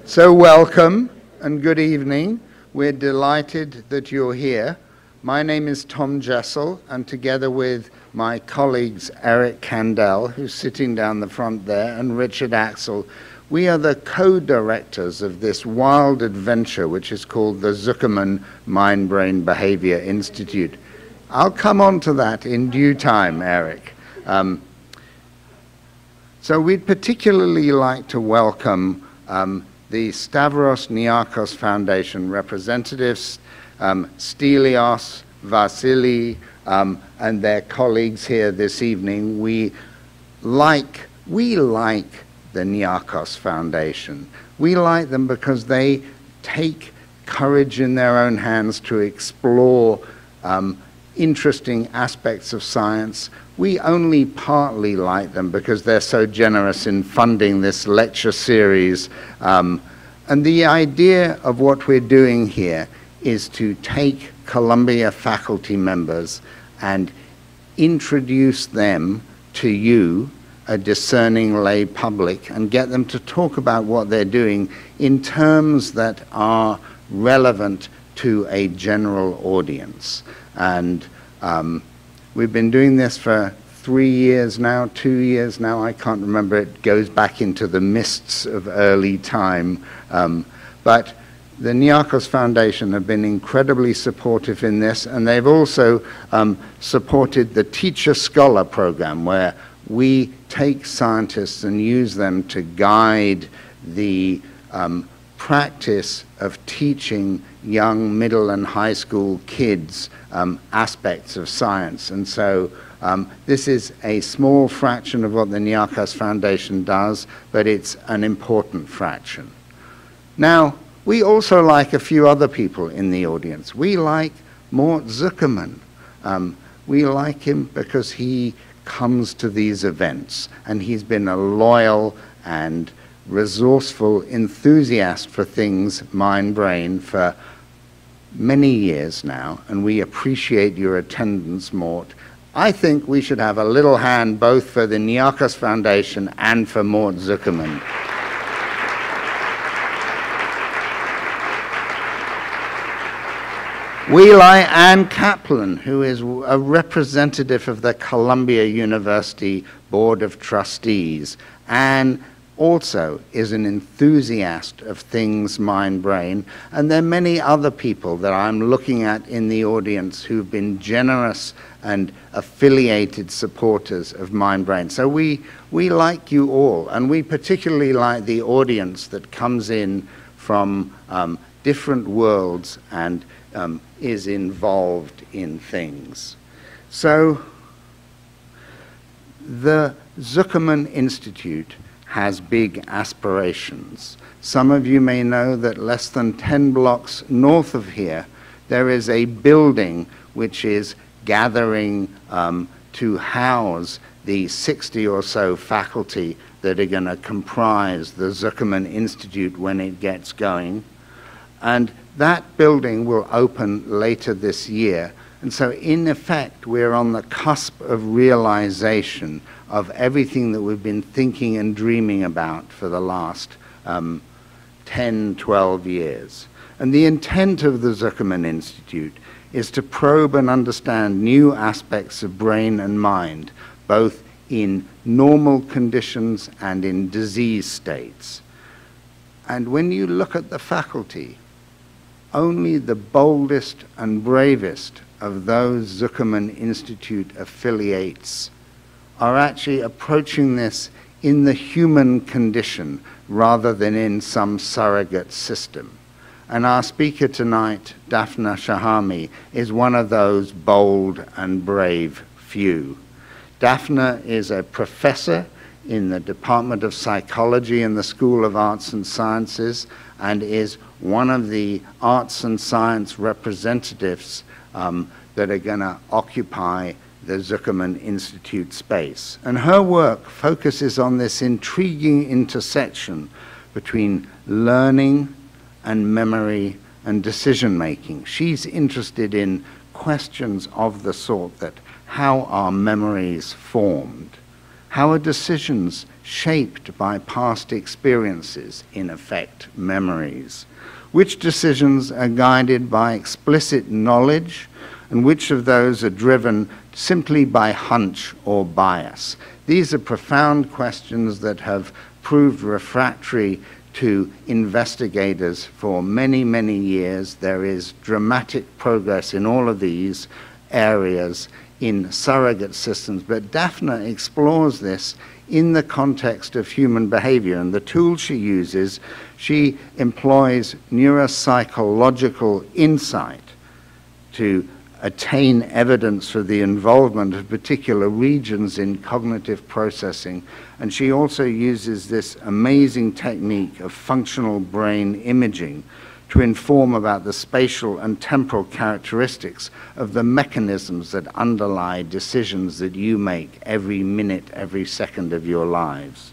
So welcome and good evening. We're delighted that you're here. My name is Tom Jessel, and together with my colleagues Eric Kandel, who's sitting down the front there, and Richard Axel, we are the co-directors of this wild adventure which is called the Zuckerman Mind-Brain Behavior Institute. I'll come on to that in due time, Eric. So we'd particularly like to welcome the Stavros Niarchos Foundation representatives, Stelios, Vasily, and their colleagues here this evening. We like the Niarchos Foundation. We like them because they take courage in their own hands to explore interesting aspects of science. We only partly like them because they're so generous in funding this lecture series. And the idea of what we're doing here is to take Columbia faculty members and introduce them to you, a discerning lay public, and get them to talk about what they're doing in terms that are relevant to a general audience. And we've been doing this for 3 years now, 2 years now, I can't remember, it goes back into the mists of early time. But the Niarchos Foundation have been incredibly supportive in this, and they've also supported the Teacher-Scholar program, where we take scientists and use them to guide the practice of teaching young middle and high school kids aspects of science. And so this is a small fraction of what the Niarchos Foundation does, but it's an important fraction. Now, we also like a few other people in the audience. We like Mort Zuckerman. We like him because he comes to these events, and he's been a loyal and resourceful enthusiast for things mind-brain for many years now, and we appreciate your attendance, Mort. I think we should have a little hand both for the Niarchos Foundation and for Mort Zuckerman. We like Anne Kaplan, who is a representative of the Columbia University Board of Trustees. Anne also is an enthusiast of things mind-brain, and there are many other people that I'm looking at in the audience who've been generous and affiliated supporters of mind-brain. So we like you all, and we particularly like the audience that comes in from different worlds and is involved in things. So the Zuckerman Institute has big aspirations. Some of you may know that less than 10 blocks north of here, there is a building which is gathering to house the 60 or so faculty that are going to comprise the Zuckerman Institute when it gets going. And that building will open later this year. And so in effect, we're on the cusp of realization of everything that we've been thinking and dreaming about for the last 10, 12 years. And the intent of the Zuckerman Institute is to probe and understand new aspects of brain and mind, both in normal conditions and in disease states. And when you look at the faculty, only the boldest and bravest of those Zuckerman Institute affiliates are actually approaching this in the human condition rather than in some surrogate system. And our speaker tonight, Daphna Shohamy, is one of those bold and brave few. Daphna is a professor in the Department of Psychology in the School of Arts and Sciences, and is one of the arts and science representatives that are going to occupy the Zuckerman Institute space. And her work focuses on this intriguing intersection between learning and memory and decision-making. She's interested in questions of the sort that how are memories formed? How are decisions shaped by past experiences, in effect, memories? Which decisions are guided by explicit knowledge, and which of those are driven simply by hunch or bias? These are profound questions that have proved refractory to investigators for many, many years. There is dramatic progress in all of these areas in surrogate systems, but Daphna explores this in the context of human behavior, and the tools she uses, she employs neuropsychological insight to attain evidence for the involvement of particular regions in cognitive processing, and she also uses this amazing technique of functional brain imaging to inform about the spatial and temporal characteristics of the mechanisms that underlie decisions that you make every minute, every second of your lives.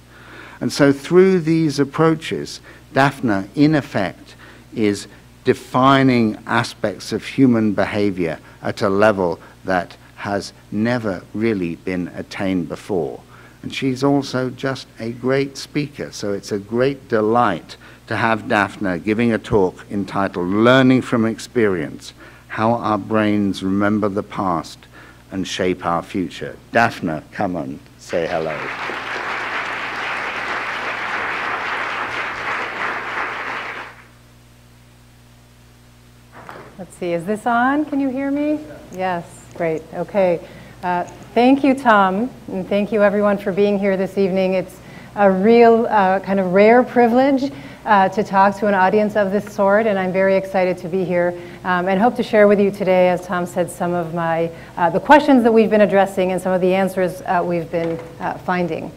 And so through these approaches, Daphna, in effect, is defining aspects of human behavior at a level that has never really been attained before. And she's also just a great speaker, so it's a great delight to have Daphna giving a talk entitled Learning from Experience, How Our Brains Remember the Past and Shape Our Future. Daphna, come on, say hello. Let's see, is this on? Can you hear me? Yes, great, okay. Thank you, Tom, and thank you everyone for being here this evening. It's a real kind of rare privilege to talk to an audience of this sort, and I'm very excited to be here and hope to share with you today, as Tom said, some of the questions that we've been addressing and some of the answers we've been finding.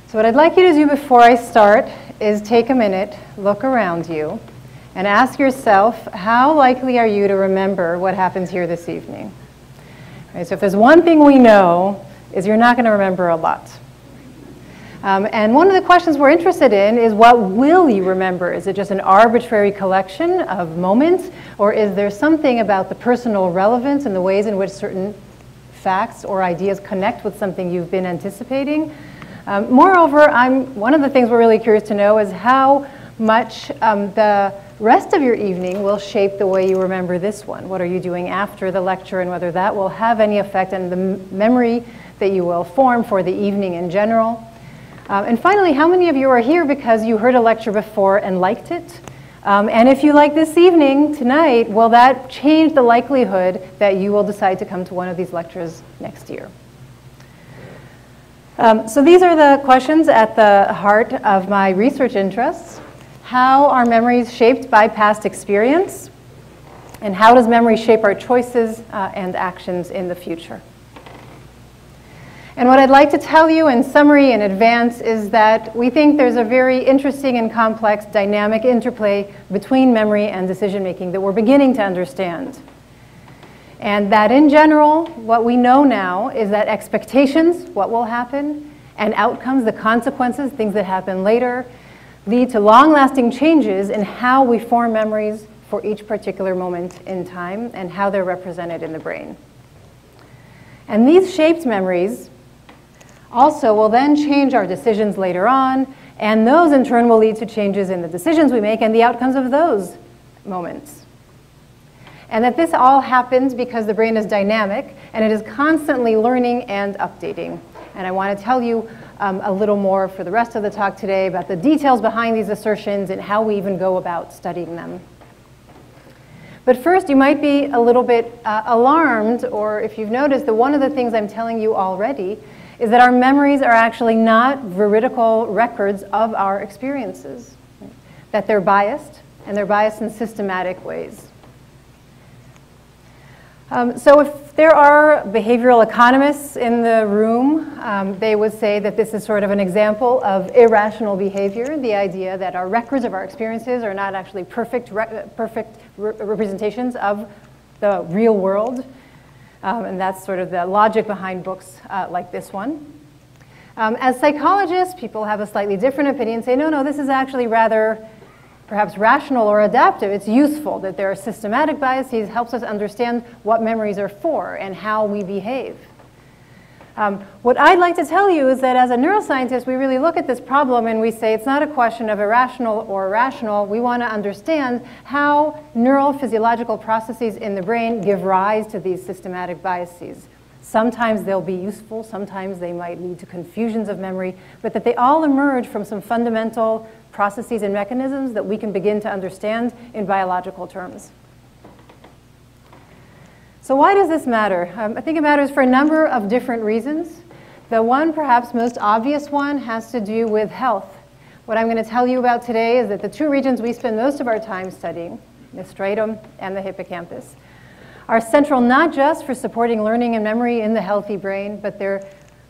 So what I'd like you to do before I start is take a minute, look around you, and ask yourself, how likely are you to remember what happens here this evening? Right, so if there's one thing we know, is you're not going to remember a lot. And one of the questions we're interested in is, what will you remember? Is it just an arbitrary collection of moments, or is there something about the personal relevance and the ways in which certain facts or ideas connect with something you've been anticipating? Moreover, one of the things we're really curious to know is how much the rest of your evening will shape the way you remember this one. What are you doing after the lecture, and whether that will have any effect on the memory that you will form for the evening in general. And finally, how many of you are here because you heard a lecture before and liked it? And if you like this evening, tonight, will that change the likelihood that you will decide to come to one of these lectures next year? So these are the questions at the heart of my research interests. How are memories shaped by past experience? And how does memory shape our choices and actions in the future? And what I'd like to tell you in summary in advance is that we think there's a very interesting and complex dynamic interplay between memory and decision making that we're beginning to understand. And that in general, what we know now is that expectations, what will happen, and outcomes, the consequences, things that happen later, lead to long-lasting changes in how we form memories for each particular moment in time and how they're represented in the brain. And these shaped memories also will then change our decisions later on, and those in turn will lead to changes in the decisions we make and the outcomes of those moments. And that this all happens because the brain is dynamic and it is constantly learning and updating. And I want to tell you a little more for the rest of the talk today about the details behind these assertions and how we even go about studying them. But first, you might be a little bit alarmed, or if you've noticed that one of the things I'm telling you already is that our memories are actually not veridical records of our experiences, that they're biased, and they're biased in systematic ways. So if there are behavioral economists in the room, they would say that this is sort of an example of irrational behavior, the idea that our records of our experiences are not actually perfect representations of the real world. And that's sort of the logic behind books like this one. As psychologists, people have a slightly different opinion, say, no, this is actually rather perhaps rational or adaptive. It's useful that there are systematic biases, helps us understand what memories are for and how we behave. What I'd like to tell you is that as a neuroscientist, we really look at this problem and we say it's not a question of irrational or rational. We want to understand how neural physiological processes in the brain give rise to these systematic biases. Sometimes they'll be useful, sometimes they might lead to confusions of memory, but that they all emerge from some fundamental processes and mechanisms that we can begin to understand in biological terms. So why does this matter? I think it matters for a number of different reasons. The one, perhaps most obvious one, has to do with health. What I'm going to tell you about today is that the two regions we spend most of our time studying, the striatum and the hippocampus, are central not just for supporting learning and memory in the healthy brain, but they're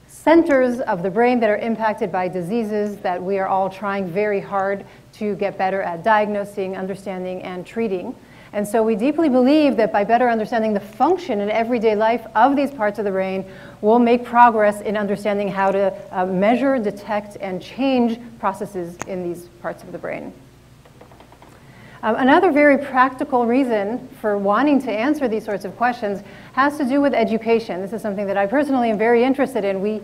centers of the brain that are impacted by diseases that we are all trying very hard to get better at diagnosing, understanding, and treating. And so we deeply believe that by better understanding the function in everyday life of these parts of the brain, we'll make progress in understanding how to measure, detect, and change processes in these parts of the brain. Another very practical reason for wanting to answer these sorts of questions has to do with education. This is something that I personally am very interested in. We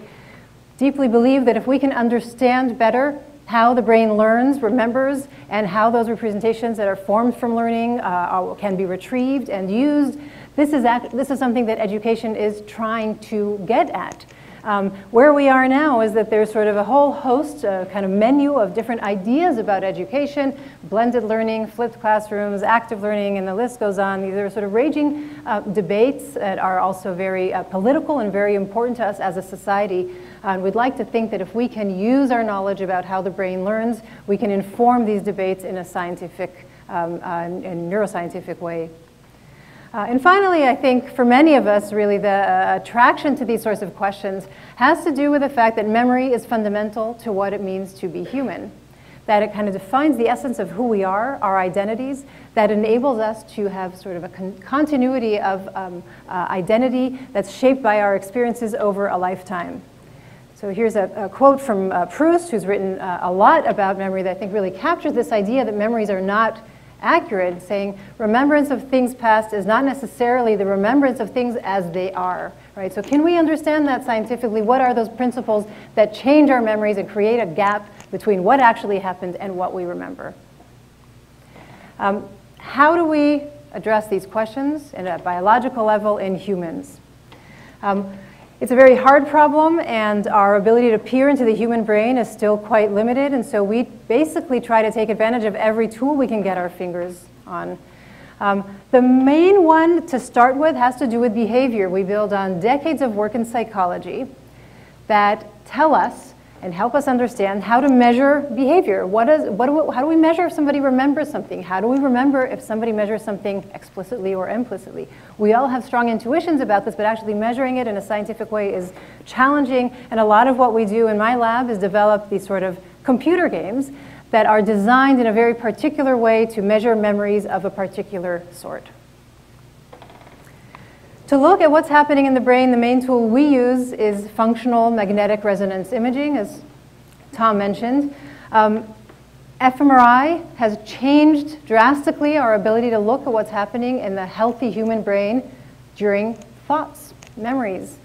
deeply believe that if we can understand better how the brain learns, remembers, and how those representations that are formed from learning can be retrieved and used, this is something that education is trying to get at. Where we are now is that there's sort of a whole host, kind of menu of different ideas about education, blended learning, flipped classrooms, active learning, and the list goes on. These are sort of raging debates that are also very political and very important to us as a society. And we'd like to think that if we can use our knowledge about how the brain learns, we can inform these debates in a scientific and neuroscientific way. And finally, I think for many of us, really, the attraction to these sorts of questions has to do with the fact that memory is fundamental to what it means to be human. That it kind of defines the essence of who we are, our identities, that enables us to have sort of a continuity of identity that's shaped by our experiences over a lifetime. So here's a quote from Proust, who's written a lot about memory that I think really captures this idea that memories are not accurate, saying remembrance of things past is not necessarily the remembrance of things as they are, right? So can we understand that scientifically? What are those principles that change our memories and create a gap between what actually happened and what we remember? How do we address these questions at a biological level in humans? It's a very hard problem, and our ability to peer into the human brain is still quite limited, and so we basically try to take advantage of every tool we can get our fingers on. The main one to start with has to do with behavior. We build on decades of work in psychology that tell us and help us understand how to measure behavior. How do we measure if somebody remembers something? How do we remember if somebody measures something explicitly or implicitly? We all have strong intuitions about this, but actually measuring it in a scientific way is challenging. And a lot of what we do in my lab is develop these sort of computer games that are designed in a very particular way to measure memories of a particular sort. To look at what's happening in the brain, the main tool we use is functional magnetic resonance imaging, as Tom mentioned. fMRI has changed drastically our ability to look at what's happening in the healthy human brain during thoughts, memories,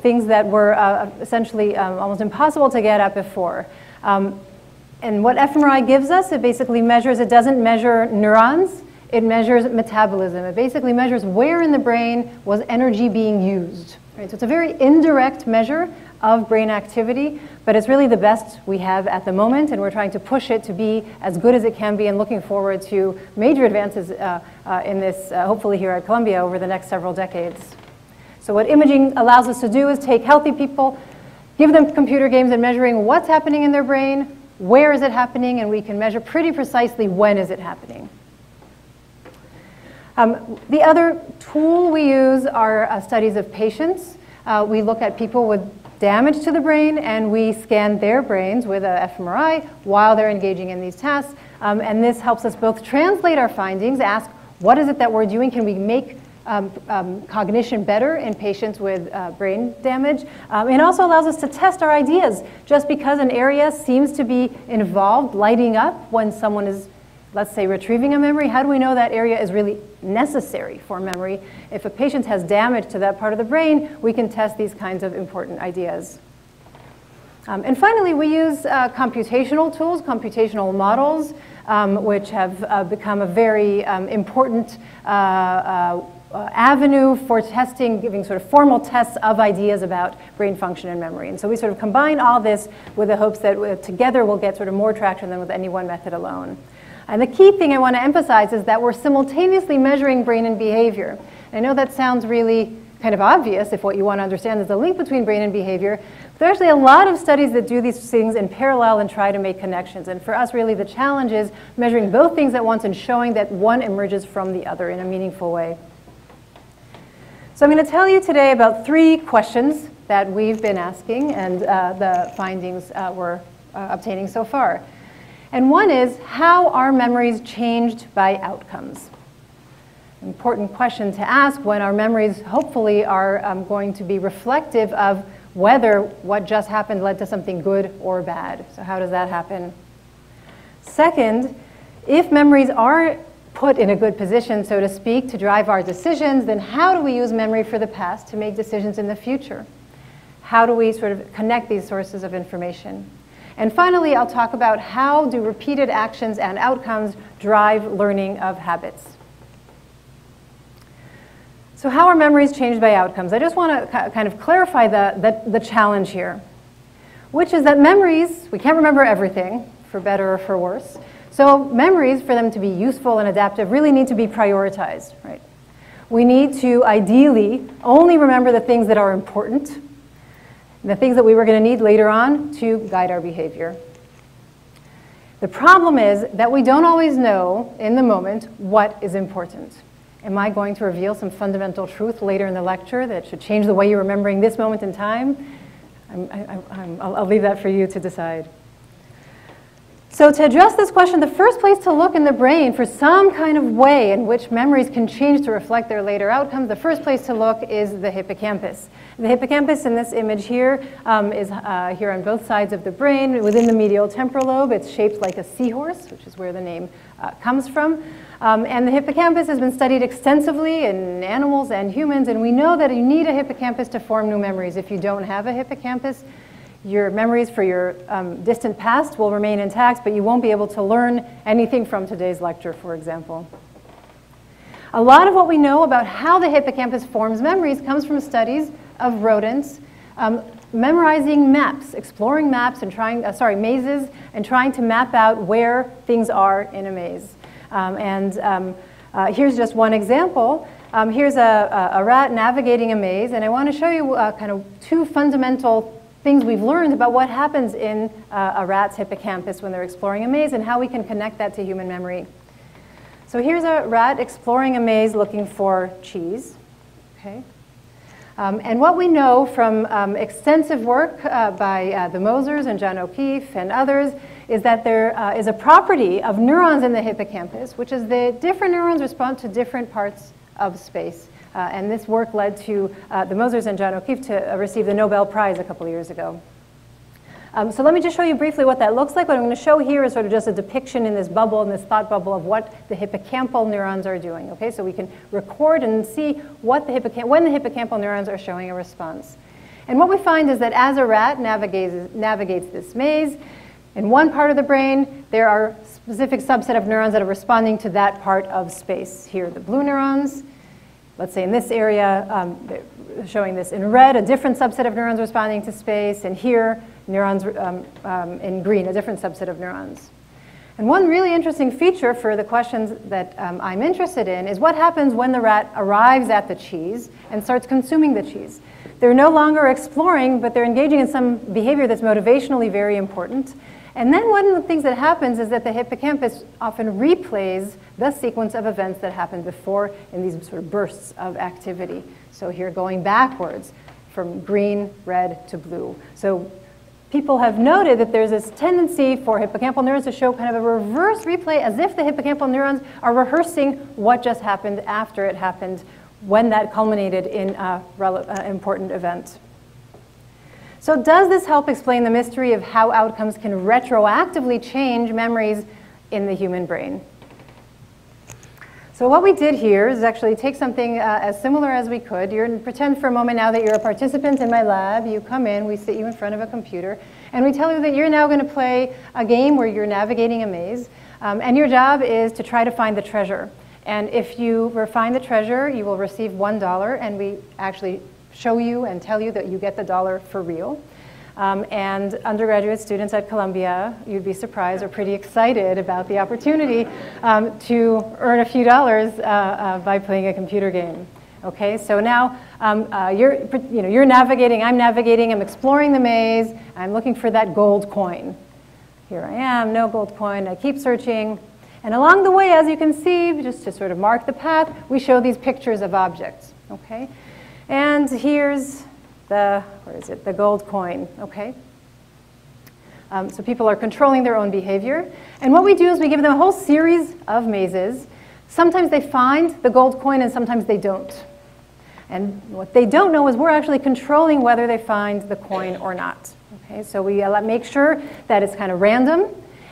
things that were essentially almost impossible to get at before. And what fMRI gives us, it basically measures, it doesn't measure neurons, it measures metabolism. It basically measures where in the brain was energy being used. Right? So it's a very indirect measure of brain activity, but it's really the best we have at the moment, and we're trying to push it to be as good as it can be and looking forward to major advances in this, hopefully here at Columbia, over the next several decades. So what imaging allows us to do is take healthy people, give them computer games and measuring what's happening in their brain, where is it happening, and we can measure pretty precisely when is it happening. The other tool we use are studies of patients. We look at people with damage to the brain, and we scan their brains with a fMRI while they're engaging in these tasks. And this helps us both translate our findings, ask what is it that we're doing, can we make cognition better in patients with brain damage. It also allows us to test our ideas. Just because an area seems to be involved, lighting up when someone is let's say, retrieving a memory, how do we know that area is really necessary for memory? If a patient has damage to that part of the brain, we can test these kinds of important ideas. And finally, we use computational tools, computational models, which have become a very important avenue for testing, giving sort of formal tests of ideas about brain function and memory. And so we sort of combine all this with the hopes that together we'll get sort of more traction than with any one method alone. And the key thing I want to emphasize is that we're simultaneously measuring brain and behavior. And I know that sounds really kind of obvious if what you want to understand is the link between brain and behavior. But there are actually a lot of studies that do these things in parallel and try to make connections. And for us, really, the challenge is measuring both things at once and showing that one emerges from the other in a meaningful way. So I'm going to tell you today about 3 questions that we've been asking and the findings we're obtaining so far. And one is, how are memories changed by outcomes? An important question to ask when our memories hopefully are going to be reflective of whether what just happened led to something good or bad. So how does that happen? Second, if memories are put in a good position, so to speak, to drive our decisions, then how do we use memory for the past to make decisions in the future? How do we sort of connect these sources of information? And finally, I'll talk about how do repeated actions and outcomes drive learning of habits. So how are memories changed by outcomes? I just want to kind of clarify the challenge here, which is that memories, we can't remember everything, for better or for worse. So memories, for them to be useful and adaptive, really need to be prioritized, right? We need to ideally only remember the things that are important, the things that we were going to need later on to guide our behavior. The problem is that we don't always know in the moment what is important. Am I going to reveal some fundamental truth later in the lecture that should change the way you're remembering this moment in time? I'll leave that for you to decide. So to address this question, the first place to look in the brain for some kind of way in which memories can change to reflect their later outcomes, the first place to look is the hippocampus. The hippocampus in this image here is here on both sides of the brain within the medial temporal lobe. It's shaped like a seahorse, which is where the name comes from. And the hippocampus has been studied extensively in animals and humans, and we know that you need a hippocampus to form new memories. If you don't have a hippocampus, your memories for your distant past will remain intact, but you won't be able to learn anything from today's lecture, for example. A lot of what we know about how the hippocampus forms memories comes from studies of rodents memorizing maps, exploring maps and mazes, and trying to map out where things are in a maze. Here's just one example. Here's a rat navigating a maze, and I want to show you kind of 2 fundamental things we've learned about what happens in a rat's hippocampus when they're exploring a maze and how we can connect that to human memory. So here's a rat exploring a maze looking for cheese. Okay. And what we know from extensive work by the Mosers and John O'Keefe and others is that there is a property of neurons in the hippocampus, which is the different neurons respond to different parts of space. And this work led to the Mosers and John O'Keefe to receive the Nobel Prize a couple of years ago. So let me just show you briefly what that looks like. What I'm going to show here is sort of just a depiction in this bubble, in this thought bubble, of what the hippocampal neurons are doing. Okay, so we can record and see what when the hippocampal neurons are showing a response. And what we find is that as a rat navigates this maze, in one part of the brain, there are a specific subset of neurons that are responding to that part of space. Here, the blue neurons. Let's say in this area, showing this in red, a different subset of neurons responding to space, and here, neurons in green, a different subset of neurons. And one really interesting feature for the questions that I'm interested in is what happens when the rat arrives at the cheese and starts consuming the cheese. They're no longer exploring, but they're engaging in some behavior that's motivationally very important. And then one of the things that happens is that the hippocampus often replays the sequence of events that happened before in these sort of bursts of activity. So here going backwards from green, red to blue. So people have noted that there's this tendency for hippocampal neurons to show kind of a reverse replay, as if the hippocampal neurons are rehearsing what just happened after it happened when that culminated in an important event. So does this help explain the mystery of how outcomes can retroactively change memories in the human brain? So what we did here is actually take something as similar as we could. Pretend for a moment now that you're a participant in my lab. You come in, we sit you in front of a computer, and we tell you that you're now going to play a game where you're navigating a maze. And your job is to try to find the treasure. And if you find the treasure, you will receive $1, and we actually show you and tell you that you get the dollar for real. And undergraduate students at Columbia, you'd be surprised, are pretty excited about the opportunity to earn a few dollars by playing a computer game. Okay, so now you're navigating, I'm exploring the maze, I'm looking for that gold coin. Here I am, no gold coin, I keep searching. And along the way, as you can see, just to sort of mark the path, we show these pictures of objects, okay? And here's the gold coin, okay? So people are controlling their own behavior. And what we do is we give them a whole series of mazes. Sometimes they find the gold coin and sometimes they don't. And what they don't know is we're actually controlling whether they find the coin or not. Okay, so we make sure that it's kind of random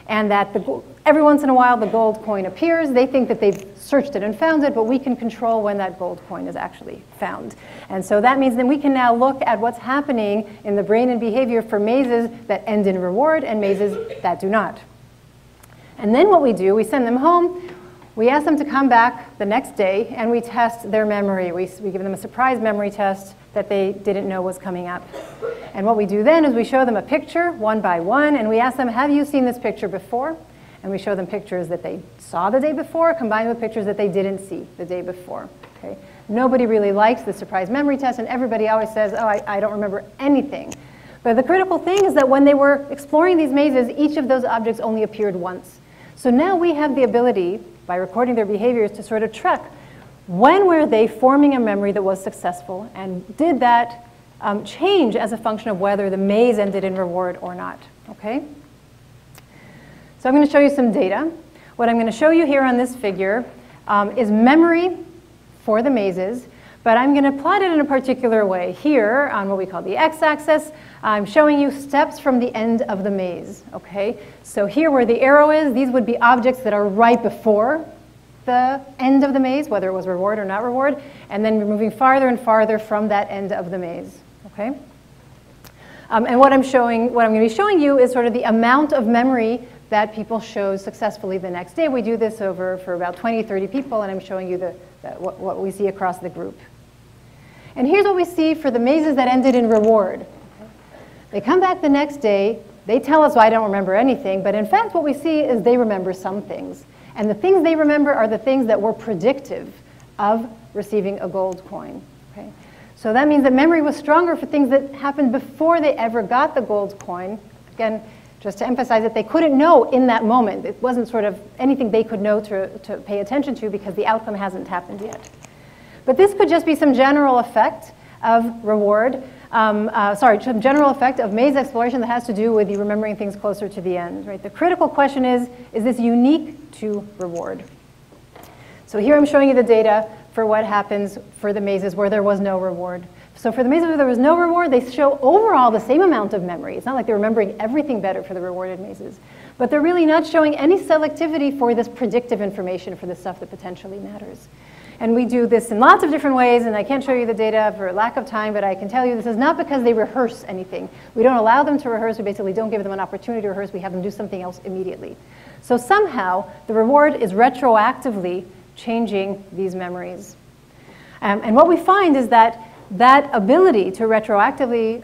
and that every once in a while the gold coin appears. They think that they've searched it and found it, but we can control when that gold coin is actually found. And so that means that we can now look at what's happening in the brain and behavior for mazes that end in reward and mazes that do not. And then what we do, we send them home. We ask them to come back the next day, and we test their memory. We give them a surprise memory test that they didn't know was coming up. And what we do then is we show them a picture, one by one, and we ask them, have you seen this picture before? And we show them pictures that they saw the day before, combined with pictures that they didn't see the day before. Okay? Nobody really likes the surprise memory test, and everybody always says, oh, I don't remember anything. But the critical thing is that when they were exploring these mazes, each of those objects only appeared once. So now we have the ability, by recording their behaviors, to sort of track when were they forming a memory that was successful, and did that change as a function of whether the maze ended in reward or not. Okay? So I'm going to show you some data. What I'm going to show you here on this figure is memory for the mazes, but I'm going to plot it in a particular way. Here, on what we call the x-axis, I'm showing you steps from the end of the maze. Okay? So here where the arrow is, these would be objects that are right before the end of the maze, whether it was reward or not reward, and then we're moving farther and farther from that end of the maze. Okay? And what I'm going to be showing you is sort of the amount of memory that people show successfully the next day. We do this for about 20, 30 people, and I'm showing you what we see across the group. And here's what we see for the mazes that ended in reward. They come back the next day, they tell us, well, I don't remember anything, but in fact what we see is they remember some things. And the things they remember are the things that were predictive of receiving a gold coin. Okay? So that means that memory was stronger for things that happened before they ever got the gold coin. Again, just to emphasize that they couldn't know in that moment. It wasn't sort of anything they could know to pay attention to because the outcome hasn't happened yet. But this could just be some general effect of reward. Some general effect of maze exploration that has to do with you remembering things closer to the end. Right? The critical question is this unique to reward? So here I'm showing you the data for what happens for the mazes where there was no reward. So for the mazes where there was no reward, they show overall the same amount of memory. It's not like they're remembering everything better for the rewarded mazes. But they're really not showing any selectivity for this predictive information for the stuff that potentially matters. And we do this in lots of different ways, and I can't show you the data for lack of time, but I can tell you this is not because they rehearse anything. We don't allow them to rehearse. We basically don't give them an opportunity to rehearse. We have them do something else immediately. So somehow, the reward is retroactively changing these memories. And what we find is that ability to retroactively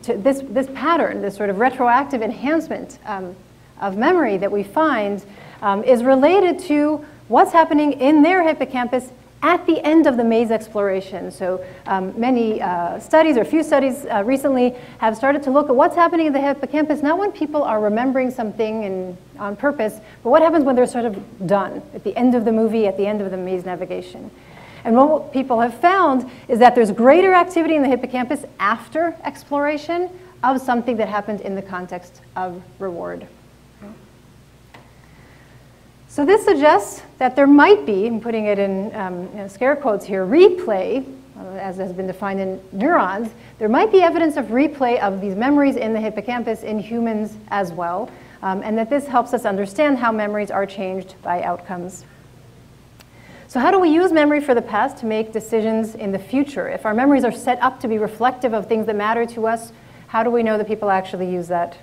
this pattern, this sort of retroactive enhancement of memory that we find is related to what's happening in their hippocampus at the end of the maze exploration. So many studies, or a few studies recently, have started to look at what's happening in the hippocampus, not when people are remembering something on purpose, but what happens when they're sort of done, at the end of the movie, at the end of the maze navigation. And what people have found is that there's greater activity in the hippocampus after exploration of something that happened in the context of reward. So this suggests that there might be, I'm putting it in scare quotes here, replay, as has been defined in neurons, there might be evidence of replay of these memories in the hippocampus in humans as well, and that this helps us understand how memories are changed by outcomes. So how do we use memory for the past to make decisions in the future? If our memories are set up to be reflective of things that matter to us, how do we know that people actually use that?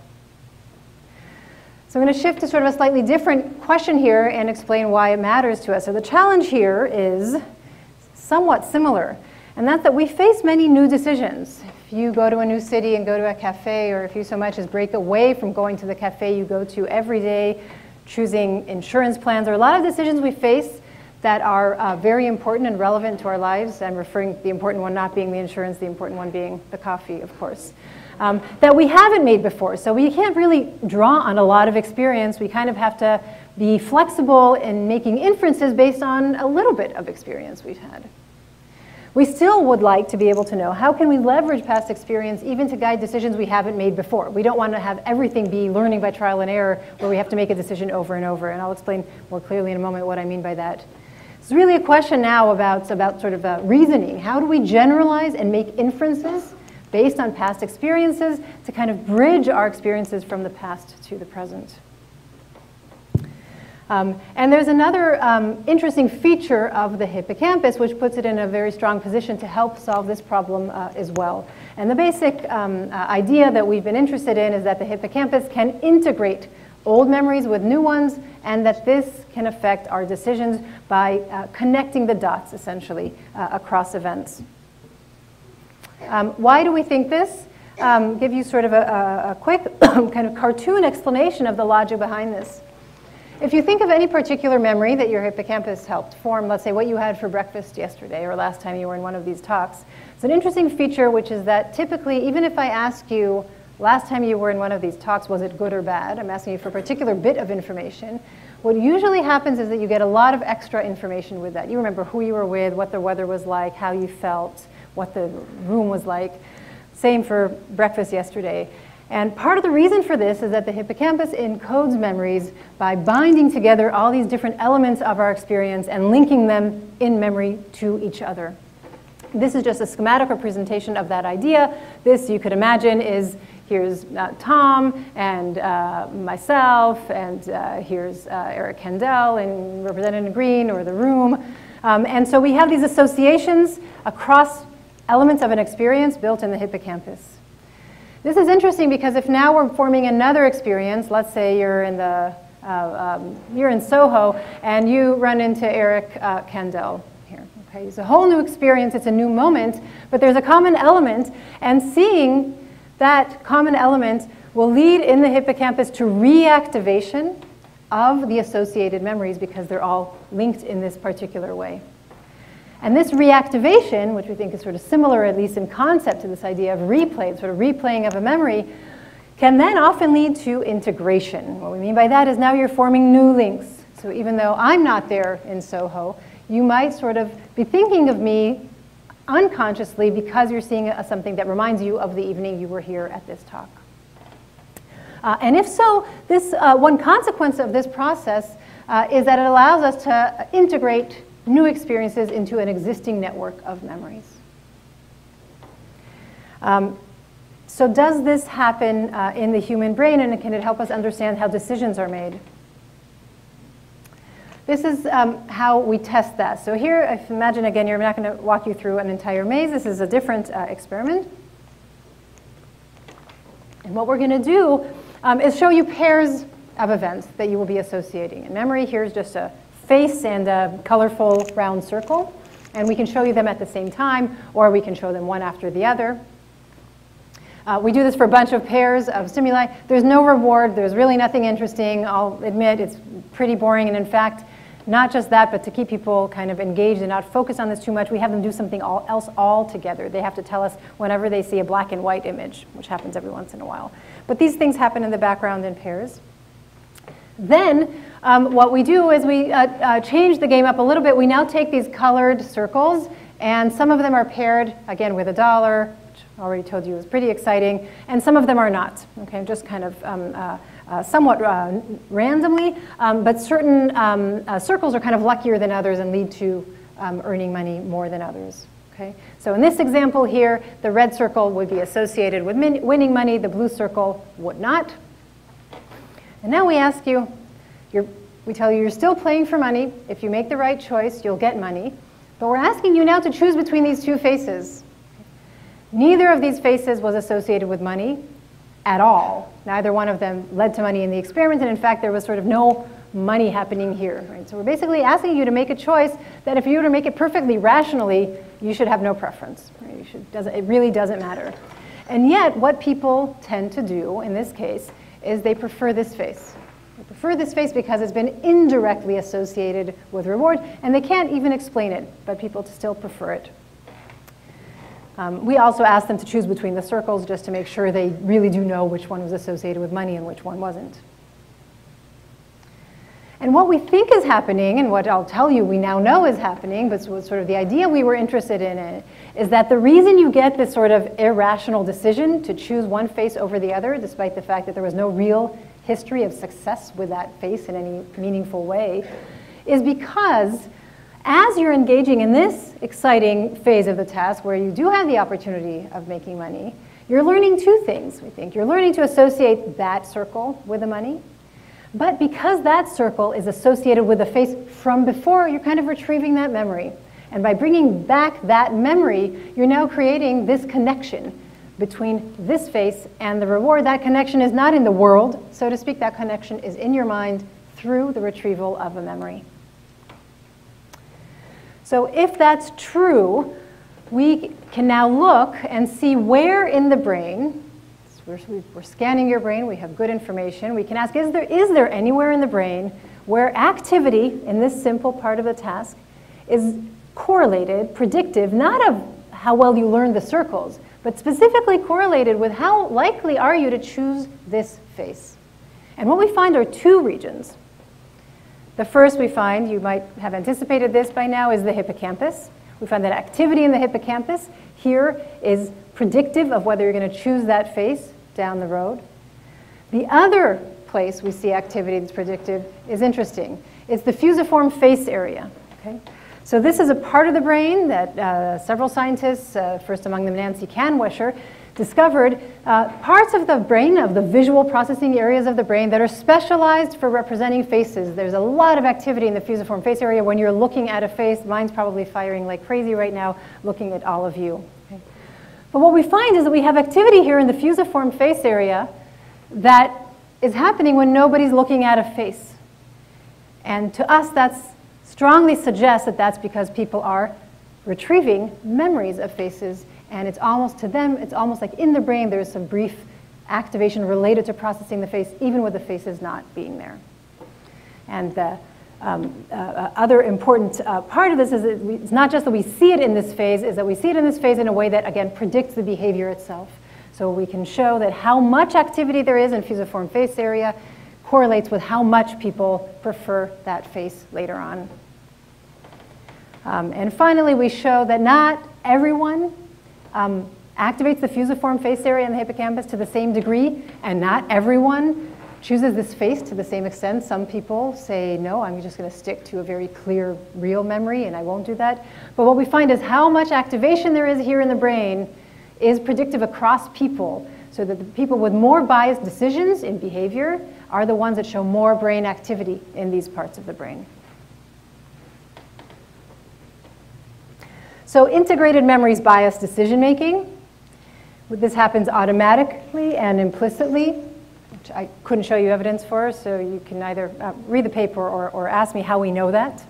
So I'm going to shift to sort of a slightly different question here and explain why it matters to us. So the challenge here is somewhat similar, and that's that we face many new decisions. If you go to a new city and go to a cafe, or if you so much as break away from going to the cafe you go to every day, choosing insurance plans, there are a lot of decisions we face that are very important and relevant to our lives. I'm referring the important one not being the insurance, the important one being the coffee, of course, that we haven't made before. So we can't really draw on a lot of experience. We kind of have to be flexible in making inferences based on a little bit of experience we've had. We still would like to be able to know how can we leverage past experience even to guide decisions we haven't made before. We don't want to have everything be learning by trial and error where we have to make a decision over and over. And I'll explain more clearly in a moment what I mean by that. It's really a question now about sort of reasoning. How do we generalize and make inferences based on past experiences to kind of bridge our experiences from the past to the present? And there's another interesting feature of the hippocampus which puts it in a very strong position to help solve this problem as well. And the basic idea that we've been interested in is that the hippocampus can integrate old memories with new ones, and that this can affect our decisions by connecting the dots, essentially, across events. Why do we think this? Give you sort of a quick kind of cartoon explanation of the logic behind this. If you think of any particular memory that your hippocampus helped form, let's say what you had for breakfast yesterday or last time you were in one of these talks, it's an interesting feature, which is that typically, even if I ask you, last time you were in one of these talks, was it good or bad? I'm asking you for a particular bit of information. What usually happens is that you get a lot of extra information with that. You remember who you were with, what the weather was like, how you felt, what the room was like. Same for breakfast yesterday. And part of the reason for this is that the hippocampus encodes memories by binding together all these different elements of our experience and linking them in memory to each other. This is just a schematic representation of that idea. This, you could imagine, is here's Tom and myself, and here's Eric Kendall, and represented in green, or the room. And so we have these associations across elements of an experience built in the hippocampus. This is interesting because if now we're forming another experience, let's say you're in you're in Soho and you run into Eric Kendall here. Okay, it's a whole new experience. It's a new moment, but there's a common element, and seeing that common element will lead in the hippocampus to reactivation of the associated memories because they're all linked in this particular way. And this reactivation, which we think is sort of similar, at least in concept, to this idea of replay, sort of replaying of a memory, can then often lead to integration. What we mean by that is now you're forming new links. So even though I'm not there in Soho, you might sort of be thinking of me unconsciously because you're seeing something that reminds you of the evening you were here at this talk. And if so, this one consequence of this process is that it allows us to integrate new experiences into an existing network of memories. So does this happen in the human brain, and can it help us understand how decisions are made? This is how we test that. So here, if imagine again, you're not going to walk you through an entire maze. This is a different experiment. And what we're going to do is show you pairs of events that you will be associating. In memory, here's just a face and a colorful round circle. And we can show you them at the same time, or we can show them one after the other. We do this for a bunch of pairs of stimuli. There's no reward. There's really nothing interesting. I'll admit it's pretty boring. And in fact, not just that, but to keep people kind of engaged and not focus on this too much, we have them do something else altogether. They have to tell us whenever they see a black and white image, which happens every once in a while. But these things happen in the background in pairs. Then what we do is we change the game up a little bit. We now take these colored circles, and some of them are paired, again, with a dollar, which I already told you is pretty exciting, and some of them are not, okay, just kind of somewhat randomly, but certain circles are kind of luckier than others and lead to earning money more than others. Okay? So in this example here, the red circle would be associated with winning money, the blue circle would not. And now we ask you, you're We tell you you're still playing for money. If you make the right choice, you'll get money. But we're asking you now to choose between these two faces. Neither of these faces was associated with money at all. Neither one of them led to money in the experiment, and in fact, there was sort of no money happening here. Right? So we're basically asking you to make a choice that if you were to make it perfectly rationally, you should have no preference. Right? It really doesn't matter. And yet, what people tend to do in this case is they prefer this face. They prefer this face because it's been indirectly associated with reward, and they can't even explain it, but people still prefer it. We also asked them to choose between the circles just to make sure they really do know which one was associated with money and which one wasn't. And what we think is happening, and what I'll tell you we now know is happening, but sort of the idea we were interested in it, is that the reason you get this sort of irrational decision to choose one face over the other, despite the fact that there was no real history of success with that face in any meaningful way, is because as you're engaging in this exciting phase of the task where you do have the opportunity of making money, you're learning two things, we think. You're learning to associate that circle with the money, but because that circle is associated with the face from before, you're kind of retrieving that memory. And by bringing back that memory, you're now creating this connection between this face and the reward. That connection is not in the world, so to speak. That connection is in your mind through the retrieval of a memory. So if that's true, we can now look and see where in the brain, so we're scanning your brain, we have good information, we can ask, is there anywhere in the brain where activity in this simple part of the task is correlated, predictive, not of how well you learn the circles, but specifically correlated with how likely are you to choose this face. And what we find are two regions. The first we find, you might have anticipated this by now, is the hippocampus. We find that activity in the hippocampus here is predictive of whether you're going to choose that face down the road. The other place we see activity that's predictive is interesting. It's the fusiform face area. Okay? So this is a part of the brain that several scientists, first among them Nancy Kanwisher, discovered parts of the brain, of the visual processing areas of the brain that are specialized for representing faces. There's a lot of activity in the fusiform face area. When you're looking at a face, mine's probably firing like crazy right now, looking at all of you. Okay? But what we find is that we have activity here in the fusiform face area that is happening when nobody's looking at a face. And to us, that strongly suggests that that's because people are retrieving memories of faces. And it's almost, to them, it's almost like in the brain there's some brief activation related to processing the face, even with the faces not being there. And the other important part of this is that it's not just that we see it in this phase, is that we see it in this phase in a way that, again, predicts the behavior itself. So we can show that how much activity there is in fusiform face area correlates with how much people prefer that face later on. And finally, we show that not everyone activates the fusiform face area in the hippocampus to the same degree, and not everyone chooses this face to the same extent. Some people say, no, I'm just going to stick to a very clear, real memory, and I won't do that. But what we find is how much activation there is here in the brain is predictive across people, so that the people with more biased decisions in behavior are the ones that show more brain activity in these parts of the brain. So integrated memory's biased decision making. This happens automatically and implicitly, which I couldn't show you evidence for, so you can either read the paper or ask me how we know that.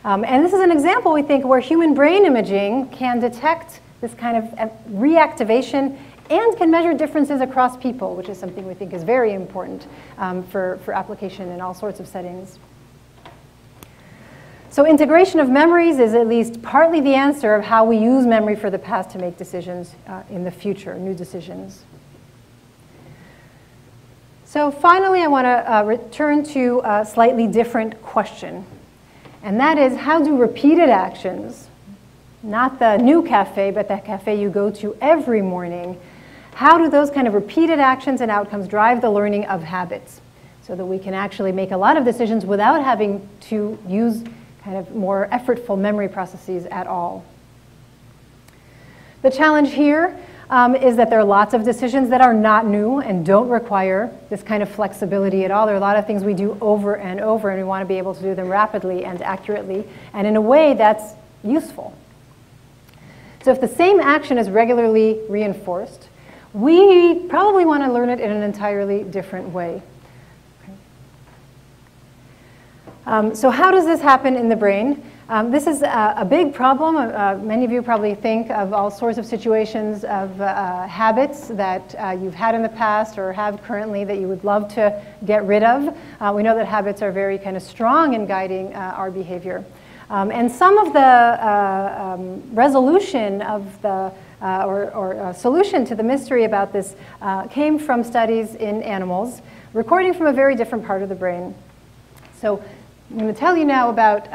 And this is an example, we think, where human brain imaging can detect this kind of reactivation and can measure differences across people, which is something we think is very important for application in all sorts of settings. So integration of memories is at least partly the answer of how we use memory for the past to make decisions in the future, new decisions. So finally, I want to return to a slightly different question. And that is, how do repeated actions, not the new cafe, but that cafe you go to every morning, how do those kind of repeated actions and outcomes drive the learning of habits so that we can actually make a lot of decisions without having to use kind of more effortful memory processes at all? The challenge here is that there are lots of decisions that are not new and don't require this kind of flexibility at all. There are a lot of things we do over and over, and we want to be able to do them rapidly and accurately and in a way that's useful. So if the same action is regularly reinforced, we probably want to learn it in an entirely different way. So how does this happen in the brain? This is a big problem. Many of you probably think of all sorts of situations of habits that you've had in the past or have currently that you would love to get rid of. We know that habits are very kind of strong in guiding our behavior. And some of the resolution of the or solution to the mystery about this came from studies in animals, recording from a very different part of the brain. So I'm going to tell you now about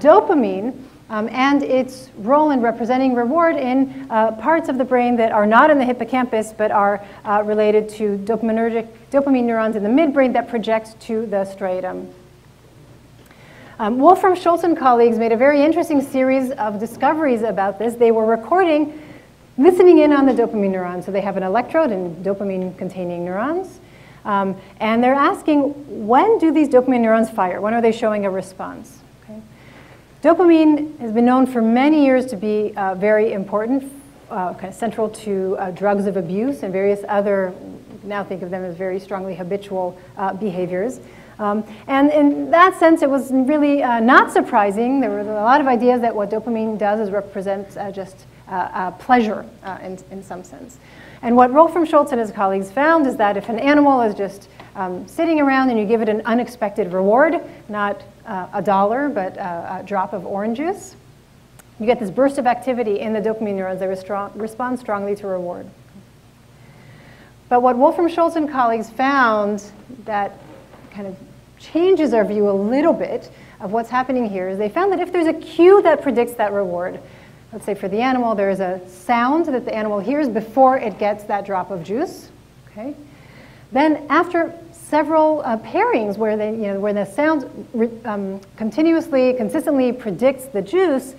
dopamine and its role in representing reward in parts of the brain that are not in the hippocampus but are related to dopamine neurons in the midbrain that project to the striatum. Wolfram Schultz and colleagues made a very interesting series of discoveries about this. They were recording, listening in on the dopamine neurons. So they have an electrode and dopamine-containing neurons. And they're asking, when do these dopamine neurons fire? When are they showing a response? Okay. Dopamine has been known for many years to be very important, kind of central to drugs of abuse and various other, now think of them as very strongly habitual behaviors. And in that sense, it was really not surprising. There were a lot of ideas that what dopamine does is represent just pleasure in some sense. And what Wolfram Schultz and his colleagues found is that if an animal is just sitting around and you give it an unexpected reward, not $1, but a drop of orange juice, you get this burst of activity in the dopamine neurons that respond strongly to reward. But what Wolfram Schultz and colleagues found that kind of changes our view a little bit of what's happening here is they found that if there's a cue that predicts that reward, let's say for the animal, there is a sound that the animal hears before it gets that drop of juice. Okay? Then after several pairings where the sound consistently predicts the juice,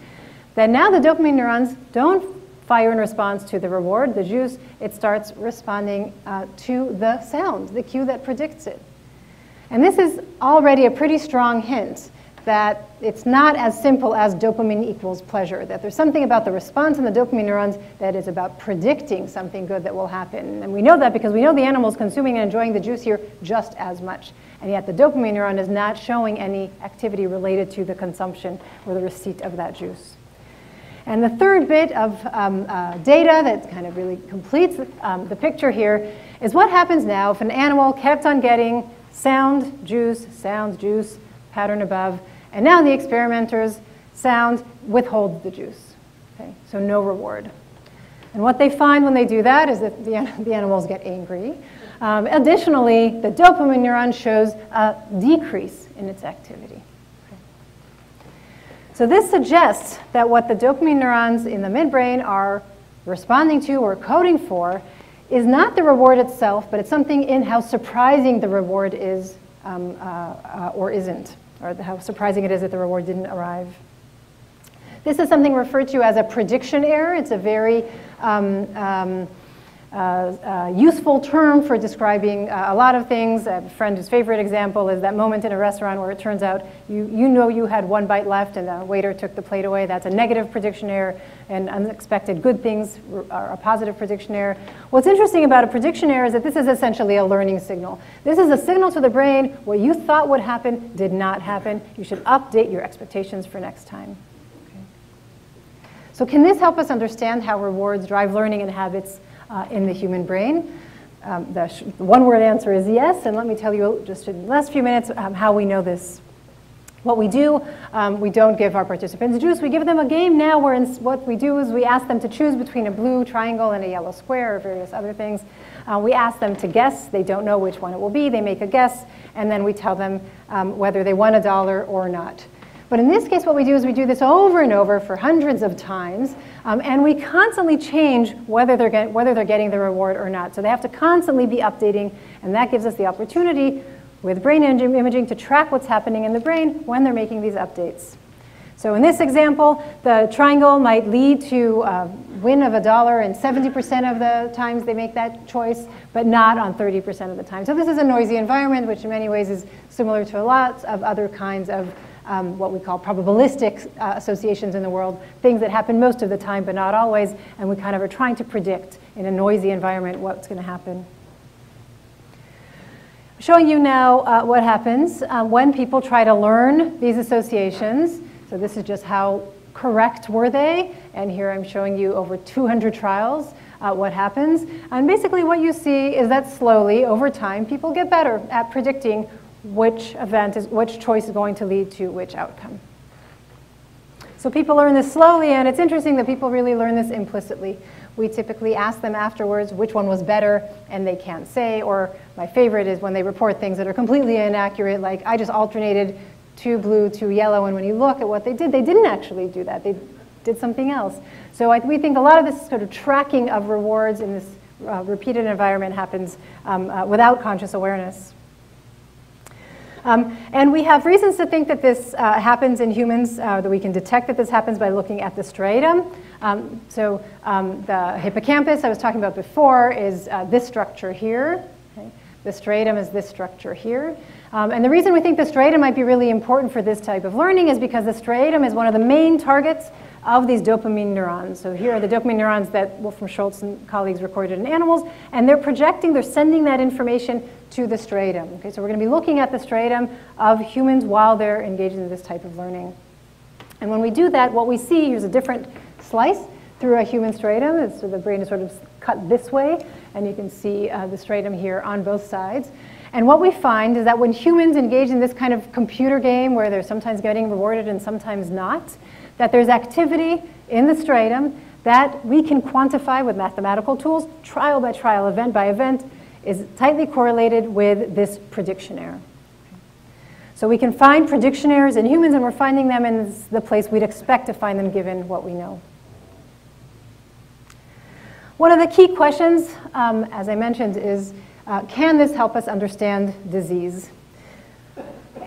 then now the dopamine neurons don't fire in response to the reward, the juice, it starts responding to the sound, the cue that predicts it. And this is already a pretty strong hint that it's not as simple as dopamine equals pleasure, that there's something about the response in the dopamine neurons that is about predicting something good that will happen. And we know that because we know the animal's consuming and enjoying the juice here just as much. And yet the dopamine neuron is not showing any activity related to the consumption or the receipt of that juice. And the third bit of data that kind of really completes the picture here is what happens now if an animal kept on getting sound, juice, pattern above, and now the experimenters' sound withholds the juice. Okay? So no reward. And what they find when they do that is that the animals get angry. Additionally, the dopamine neuron shows a decrease in its activity. Okay? So this suggests that what the dopamine neurons in the midbrain are responding to or coding for is not the reward itself, but it's something in how surprising the reward is or isn't, or how surprising it is that the reward didn't arrive. This is something referred to as a prediction error. It's a very useful term for describing a lot of things. A friend whose favorite example is that moment in a restaurant where it turns out you know you had one bite left and the waiter took the plate away. That's a negative prediction error, and unexpected good things are a positive prediction error. What's interesting about a prediction error is that this is essentially a learning signal. This is a signal to the brain: what you thought would happen did not happen. You should update your expectations for next time. Okay. So can this help us understand how rewards drive learning and habits in the human brain? The one-word answer is yes, and let me tell you just in the last few minutes how we know this. What we do, we don't give our participants juice. We give them a game now where what we do is we ask them to choose between a blue triangle and a yellow square or various other things. We ask them to guess. They don't know which one it will be. They make a guess, and then we tell them whether they won $1 or not. But in this case, what we do is we do this over and over for hundreds of times, and we constantly change whether they're getting the reward or not. So they have to constantly be updating, and that gives us the opportunity with brain imaging to track what's happening in the brain when they're making these updates. So in this example, the triangle might lead to a win of $1 and 70% of the times they make that choice, but not on 30% of the time. So this is a noisy environment, which in many ways is similar to a lot of other kinds of what we call probabilistic associations in the world, things that happen most of the time, but not always, and we kind of are trying to predict in a noisy environment what's going to happen. Showing you now what happens when people try to learn these associations. So this is just how correct were they, and here I'm showing you over 200 trials what happens. And basically what you see is that slowly, over time, people get better at predicting which choice is going to lead to which outcome. So people learn this slowly, and it's interesting that people really learn this implicitly. We typically ask them afterwards which one was better, and they can't say, or my favorite is when they report things that are completely inaccurate, like I just alternated 2 blue, 2 yellow, and when you look at what they didn't actually do that. They did something else. So we think a lot of this sort of tracking of rewards in this repeated environment happens without conscious awareness. And we have reasons to think that this happens in humans, that we can detect that this happens by looking at the striatum. The hippocampus I was talking about before is this structure here. Okay? The striatum is this structure here. And the reason we think the striatum might be really important for this type of learning is because the striatum is one of the main targets of these dopamine neurons. So here are the dopamine neurons that Wolfram Schultz and colleagues recorded in animals, and they're sending that information to the striatum. Okay, so we're going to be looking at the striatum of humans while they're engaged in this type of learning. And when we do that, what we see, here's a different slice through a human striatum. So the brain is sort of cut this way, and you can see the striatum here on both sides. And what we find is that when humans engage in this kind of computer game where they're sometimes getting rewarded and sometimes not, that there's activity in the striatum that we can quantify with mathematical tools, trial by trial, event by event, is tightly correlated with this prediction error. So we can find prediction errors in humans, and we're finding them in the place we'd expect to find them given what we know. One of the key questions, as I mentioned, is can this help us understand disease?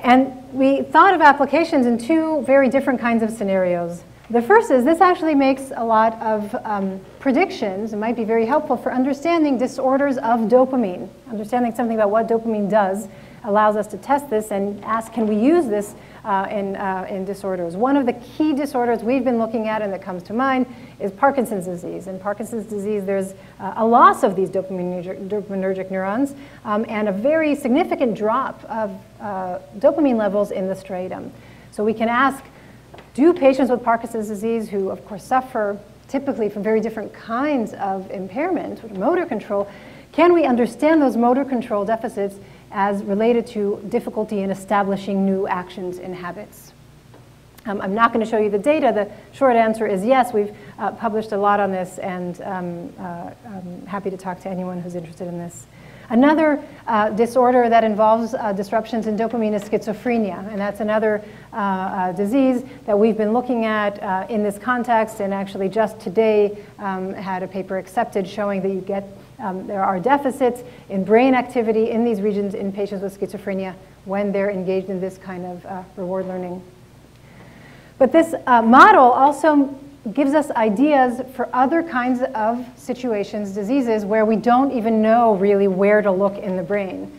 And we thought of applications in 2 very different kinds of scenarios. The first is this actually makes a lot of predictions. It might be very helpful for understanding disorders of dopamine. Understanding something about what dopamine does allows us to test this and ask, can we use this in disorders? One of the key disorders we've been looking at and that comes to mind is Parkinson's disease. In Parkinson's disease, there's a loss of these dopaminergic neurons and a very significant drop of dopamine levels in the striatum. So we can ask, do patients with Parkinson's disease, who of course suffer typically from very different kinds of impairment, motor control, can we understand those motor control deficits as related to difficulty in establishing new actions and habits? I'm not going to show you the data. The short answer is yes. We've published a lot on this, and I'm happy to talk to anyone who's interested in this. Another disorder that involves disruptions in dopamine is schizophrenia, and that's another disease that we've been looking at in this context, and actually just today had a paper accepted showing that you get there are deficits in brain activity in these regions in patients with schizophrenia when they're engaged in this kind of reward learning. But this model also gives us ideas for other kinds of situations, diseases, where we don't even know really where to look in the brain.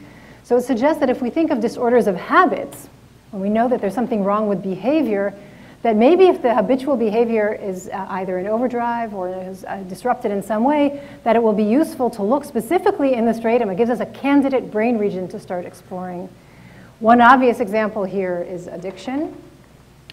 So it suggests that if we think of disorders of habits, when we know that there's something wrong with behavior, that maybe if the habitual behavior is either in overdrive or is disrupted in some way, that it will be useful to look specifically in the striatum. It gives us a candidate brain region to start exploring. One obvious example here is addiction.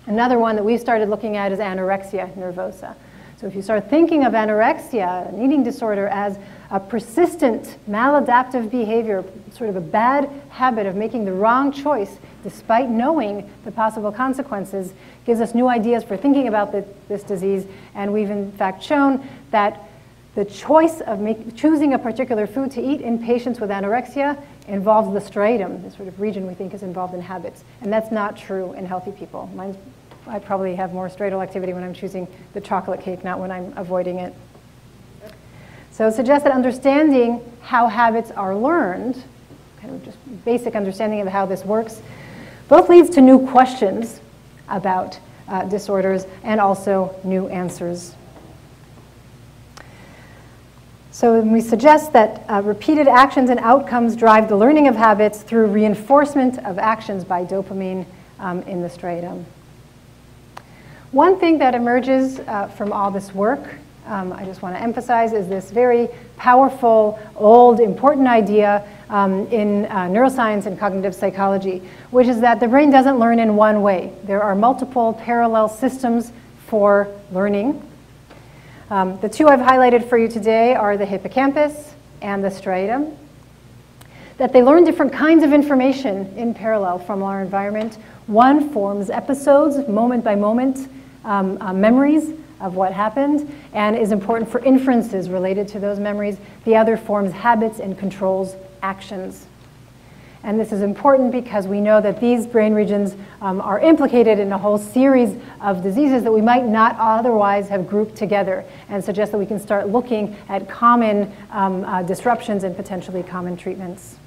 Another one that we've started looking at is anorexia nervosa. So if you start thinking of anorexia, an eating disorder, as a persistent maladaptive behavior, sort of a bad habit of making the wrong choice despite knowing the possible consequences, gives us new ideas for thinking about this disease. And we've in fact shown that the choice of choosing a particular food to eat in patients with anorexia involves the striatum, this sort of region we think is involved in habits. And that's not true in healthy people. I probably have more striatal activity when I'm choosing the chocolate cake, not when I'm avoiding it. So it suggests that understanding how habits are learned, kind of just basic understanding of how this works, both leads to new questions about disorders, and also new answers. So we suggest that repeated actions and outcomes drive the learning of habits through reinforcement of actions by dopamine in the striatum. One thing that emerges from all this work, I just want to emphasize, is this very powerful, old, important idea in neuroscience and cognitive psychology, which is that the brain doesn't learn in one way. There are multiple parallel systems for learning. The two I've highlighted for you today are the hippocampus and the striatum. That they learn different kinds of information in parallel from our environment. One forms episodes, moment by moment, memories of what happened, and is important for inferences related to those memories. The other forms habits and controls actions. And this is important because we know that these brain regions are implicated in a whole series of diseases that we might not otherwise have grouped together, and suggest that we can start looking at common disruptions and potentially common treatments.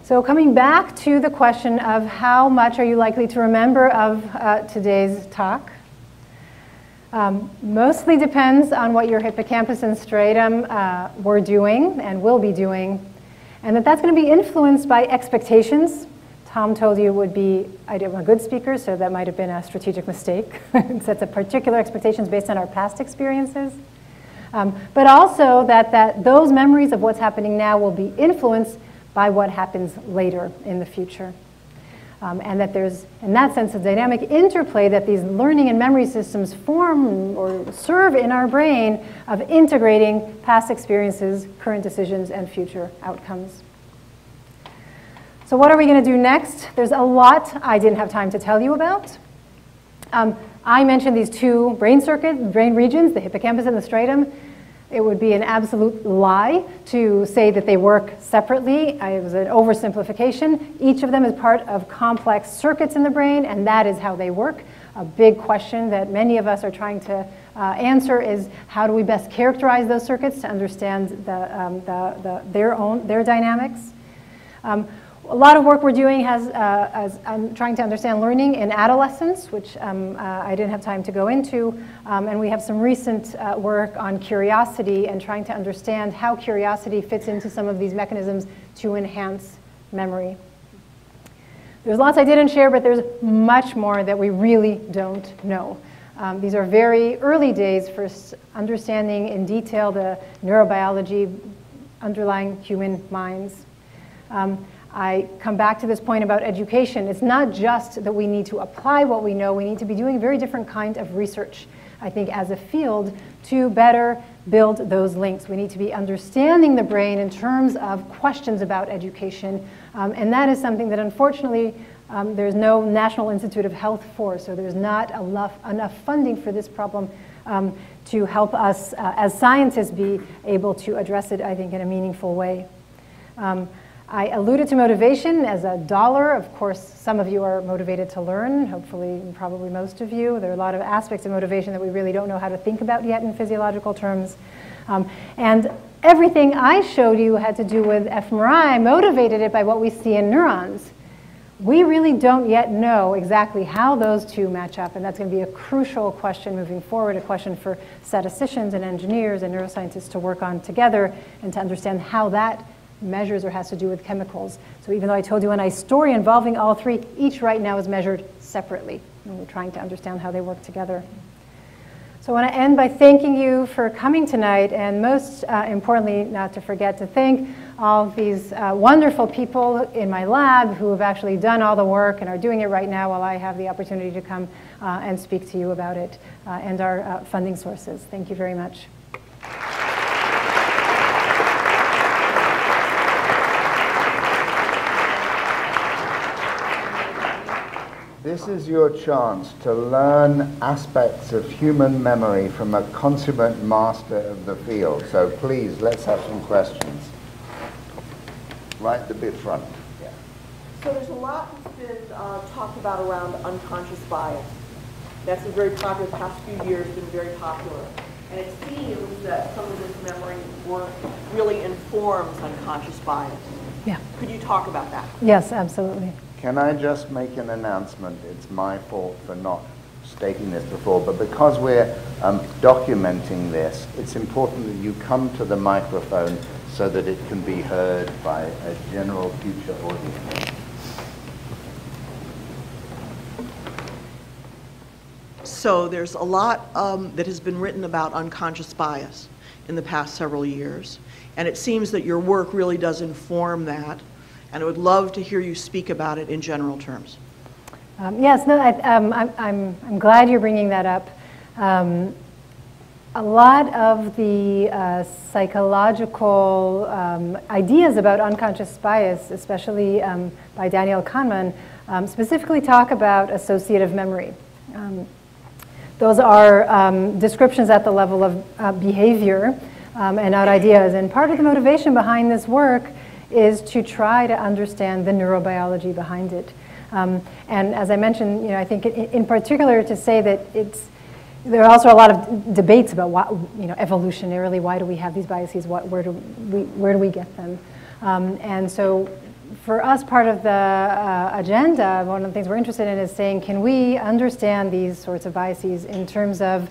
So coming back to the question of how much are you likely to remember of today's talk, mostly depends on what your hippocampus and striatum were doing and will be doing, and that's going to be influenced by expectations. Tom told you it would be, I'm a good speaker, so that might have been a strategic mistake. It sets up particular expectations based on our past experiences. But also that those memories of what's happening now will be influenced by what happens later in the future. And that there's, in that sense, a dynamic interplay that these learning and memory systems form or serve in our brain of integrating past experiences, current decisions, and future outcomes. So what are we going to do next? There's a lot I didn't have time to tell you about. I mentioned these two brain regions, the hippocampus and the striatum. It would be an absolute lie to say that they work separately. It was an oversimplification. Each of them is part of complex circuits in the brain, and that is how they work. A big question that many of us are trying to answer is how do we best characterize those circuits to understand their dynamics. A lot of work we're doing I'm trying to understand learning in adolescence, which I didn't have time to go into. And we have some recent work on curiosity and trying to understand how curiosity fits into some of these mechanisms to enhance memory. There's lots I didn't share, but there's much more that we really don't know. These are very early days for understanding in detail the neurobiology underlying human minds. I come back to this point about education. It's not just that we need to apply what we know. We need to be doing a very different kind of research, I think, as a field to better build those links. We need to be understanding the brain in terms of questions about education. And that is something that, unfortunately, there's no National Institute of Health for. So there's not enough funding for this problem to help us, as scientists, be able to address it, I think, in a meaningful way. I alluded to motivation as a dollar. Of course, some of you are motivated to learn, hopefully, probably most of you. There are a lot of aspects of motivation that we really don't know how to think about yet in physiological terms. And everything I showed you had to do with fMRI, motivated it by what we see in neurons. We really don't yet know exactly how those two match up, and that's going to be a crucial question moving forward, a question for statisticians and engineers and neuroscientists to work on together and to understand how that measures or has to do with chemicals. So even though I told you an story involving all three, each right now is measured separately. And we're trying to understand how they work together. So I want to end by thanking you for coming tonight, and most importantly, not to forget to thank all these wonderful people in my lab who have actually done all the work and are doing it right now while I have the opportunity to come and speak to you about it, and our funding sources. Thank you very much. This is your chance to learn aspects of human memory from a consummate master of the field. So please, let's have some questions. Right at the bit front. Yeah. So there's a lot that's been talked about around unconscious bias. That's been very popular the past few years, been very popular. And it seems that some of this memory work really informs unconscious bias. Yeah. Could you talk about that? Yes, absolutely. Can I just make an announcement? It's my fault for not stating this before, but because we're documenting this, it's important that you come to the microphone so that it can be heard by a general future audience. So there's a lot that has been written about unconscious bias in the past several years, and it seems that your work really does inform that, and I would love to hear you speak about it in general terms. Yes, no, I'm glad you're bringing that up. A lot of the psychological ideas about unconscious bias, especially by Daniel Kahneman, specifically talk about associative memory. Those are descriptions at the level of behavior and not ideas. And part of the motivation behind this work is to try to understand the neurobiology behind it. And as I mentioned, I think in particular to say that there are also a lot of debates about what, evolutionarily, why do we have these biases? Where do we get them? And so for us, part of the agenda, one of the things we're interested in is saying, can we understand these sorts of biases in terms of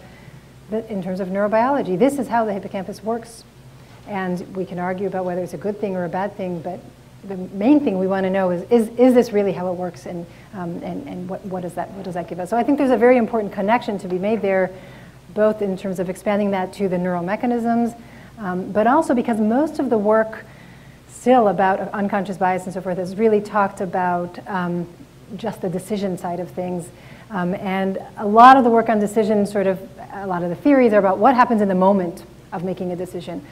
neurobiology? This is how the hippocampus works. And we can argue about whether it's a good thing or a bad thing, but the main thing we want to know is this really how it works, and what does that give us? So I think there's a very important connection to be made there, both in terms of expanding that to the neural mechanisms, but also because most of the work still about unconscious bias and so forth has really talked about just the decision side of things. And a lot of the work on decision, a lot of the theories are about what happens in the moment of making a decision.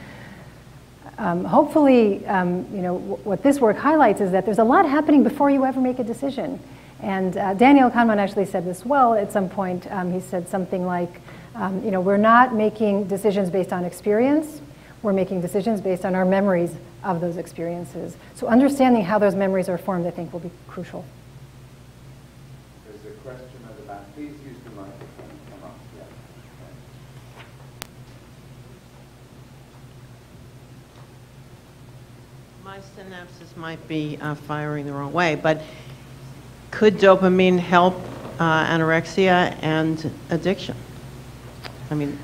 Hopefully, what this work highlights is that there's a lot happening before you ever make a decision. And Daniel Kahneman actually said this well at some point. He said something like, we're not making decisions based on experience. We're making decisions based on our memories of those experiences. So understanding how those memories are formed, I think, will be crucial. There's a question at the back. Please use the microphone. Come on. Yeah. My synapses might be firing the wrong way, but could dopamine help anorexia and addiction? I mean,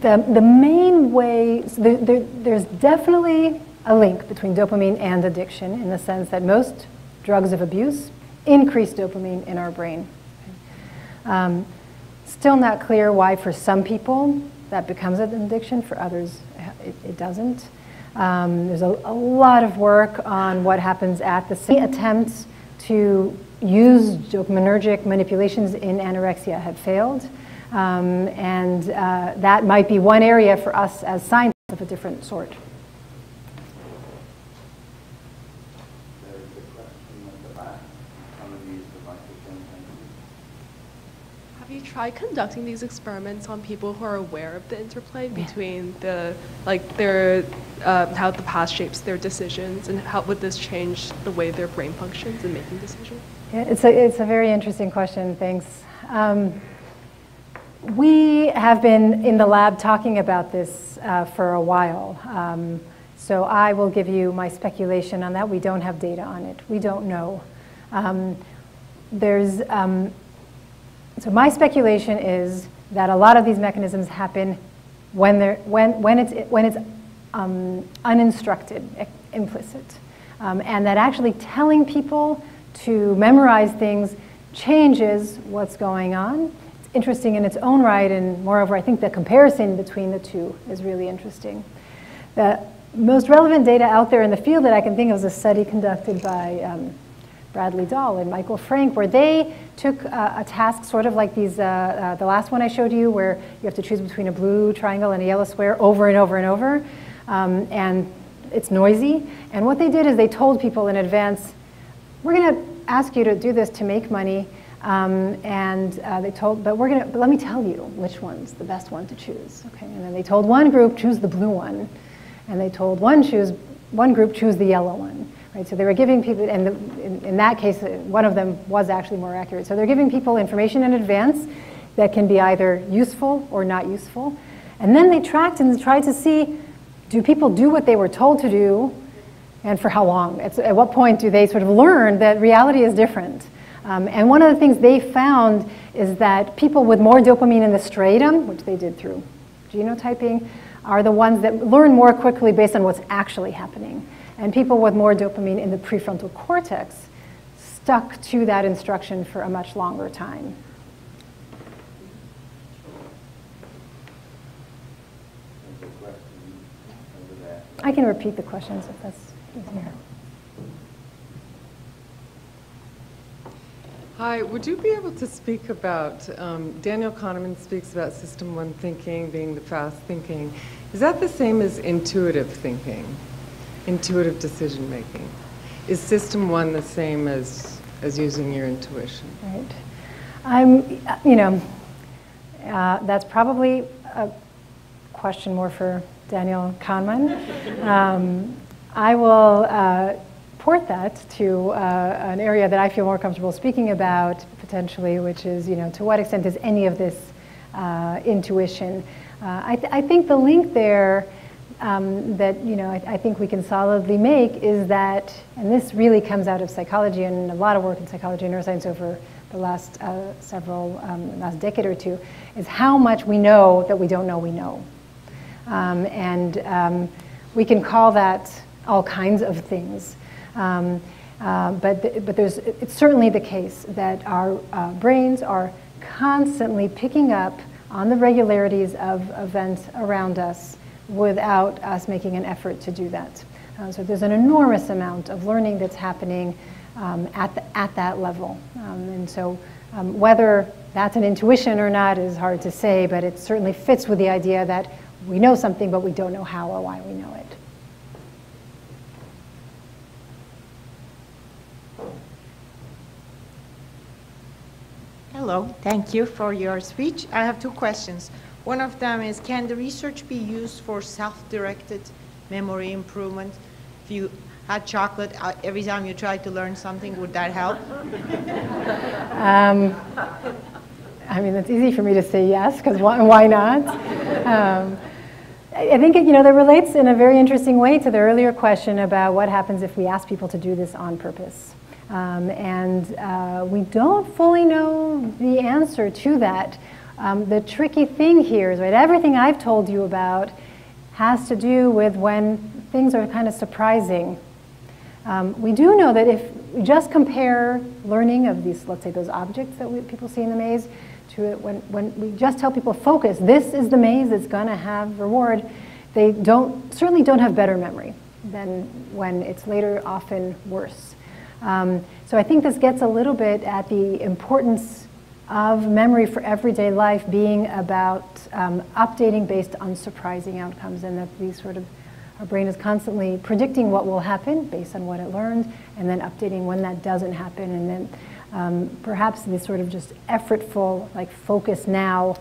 the main way, so there's definitely a link between dopamine and addiction in the sense that most drugs of abuse increase dopamine in our brain. Still not clear why for some people that becomes an addiction, for others it doesn't. There's a lot of work on what happens at the attempts to use dopaminergic manipulations in anorexia have failed. And that might be one area for us as scientists of a different sort. There is a question at the back. Someone use the microphone. Have you tried conducting these experiments on people who are aware of the interplay between how the past shapes their decisions, and how would this change the way their brain functions in making decisions? Yeah, it's a very interesting question. Thanks. We have been in the lab talking about this for a while. So I will give you my speculation on that. We don't have data on it. We don't know. So my speculation is that a lot of these mechanisms happen when it's uninstructed, implicit, and that actually telling people to memorize things changes what's going on. It's interesting in its own right, and moreover, I think the comparison between the two is really interesting. The most relevant data out there in the field that I can think of is a study conducted by Bradley Dahl and Michael Frank, where they took a task sort of like these, the last one I showed you, where you have to choose between a blue triangle and a yellow square over and over and over, and it's noisy. And what they did is they told people in advance, we're going to ask you to do this to make money, but let me tell you which one's the best one to choose. Okay, and then they told one group, choose the blue one, and they told one group, choose the yellow one. Right, so they were giving people, and in that case, one of them was actually more accurate. So they're giving people information in advance that can be either useful or not useful. And then they tracked and tried to see, do people do what they were told to do And for how long? At what point do they sort of learn that reality is different? And one of the things they found is that people with more dopamine in the striatum, which they did through genotyping, are the ones that learn more quickly based on what's actually happening. And people with more dopamine in the prefrontal cortex stuck to that instruction for a much longer time. I can repeat the questions if that's easier. Hi, would you be able to speak about, Daniel Kahneman speaks about system one thinking being the fast thinking. Is that the same as intuitive thinking, intuitive decision making? Is system one the same as using your intuition? Right. That's probably a question more for Daniel Kahneman. I will port that to an area that I feel more comfortable speaking about potentially, which is, to what extent is any of this intuition? I think the link there that I think we can solidly make is that, and this really comes out of psychology and a lot of work in psychology and neuroscience over the last last decade or two, is how much we know that we don't know we know. We can call that all kinds of things. But it's certainly the case that our brains are constantly picking up on the regularities of events around us without us making an effort to do that. So there's an enormous amount of learning that's happening at that level. And so whether that's an intuition or not is hard to say, but it certainly fits with the idea that we know something, but we don't know how or why we know it. Hello, thank you for your speech. I have two questions. One of them is, can the research be used for self-directed memory improvement? If you had chocolate every time you tried to learn something, would that help? I mean, it's easy for me to say yes, because why not? I think that relates in a very interesting way to the earlier question about what happens if we ask people to do this on purpose. We don't fully know the answer to that. The tricky thing here is, everything I've told you about has to do with when things are kind of surprising. We do know that if we just compare learning of these, let's say those objects that people see in the maze, to it, when we just tell people, focus, this is the maze that's going to have reward, they certainly don't have better memory than when it's later often worse. So I think this gets a little bit at the importance of memory for everyday life being about updating based on surprising outcomes, and that our brain is constantly predicting what will happen based on what it learned, and then updating when that doesn't happen, and then perhaps this sort of just effortful, focus now,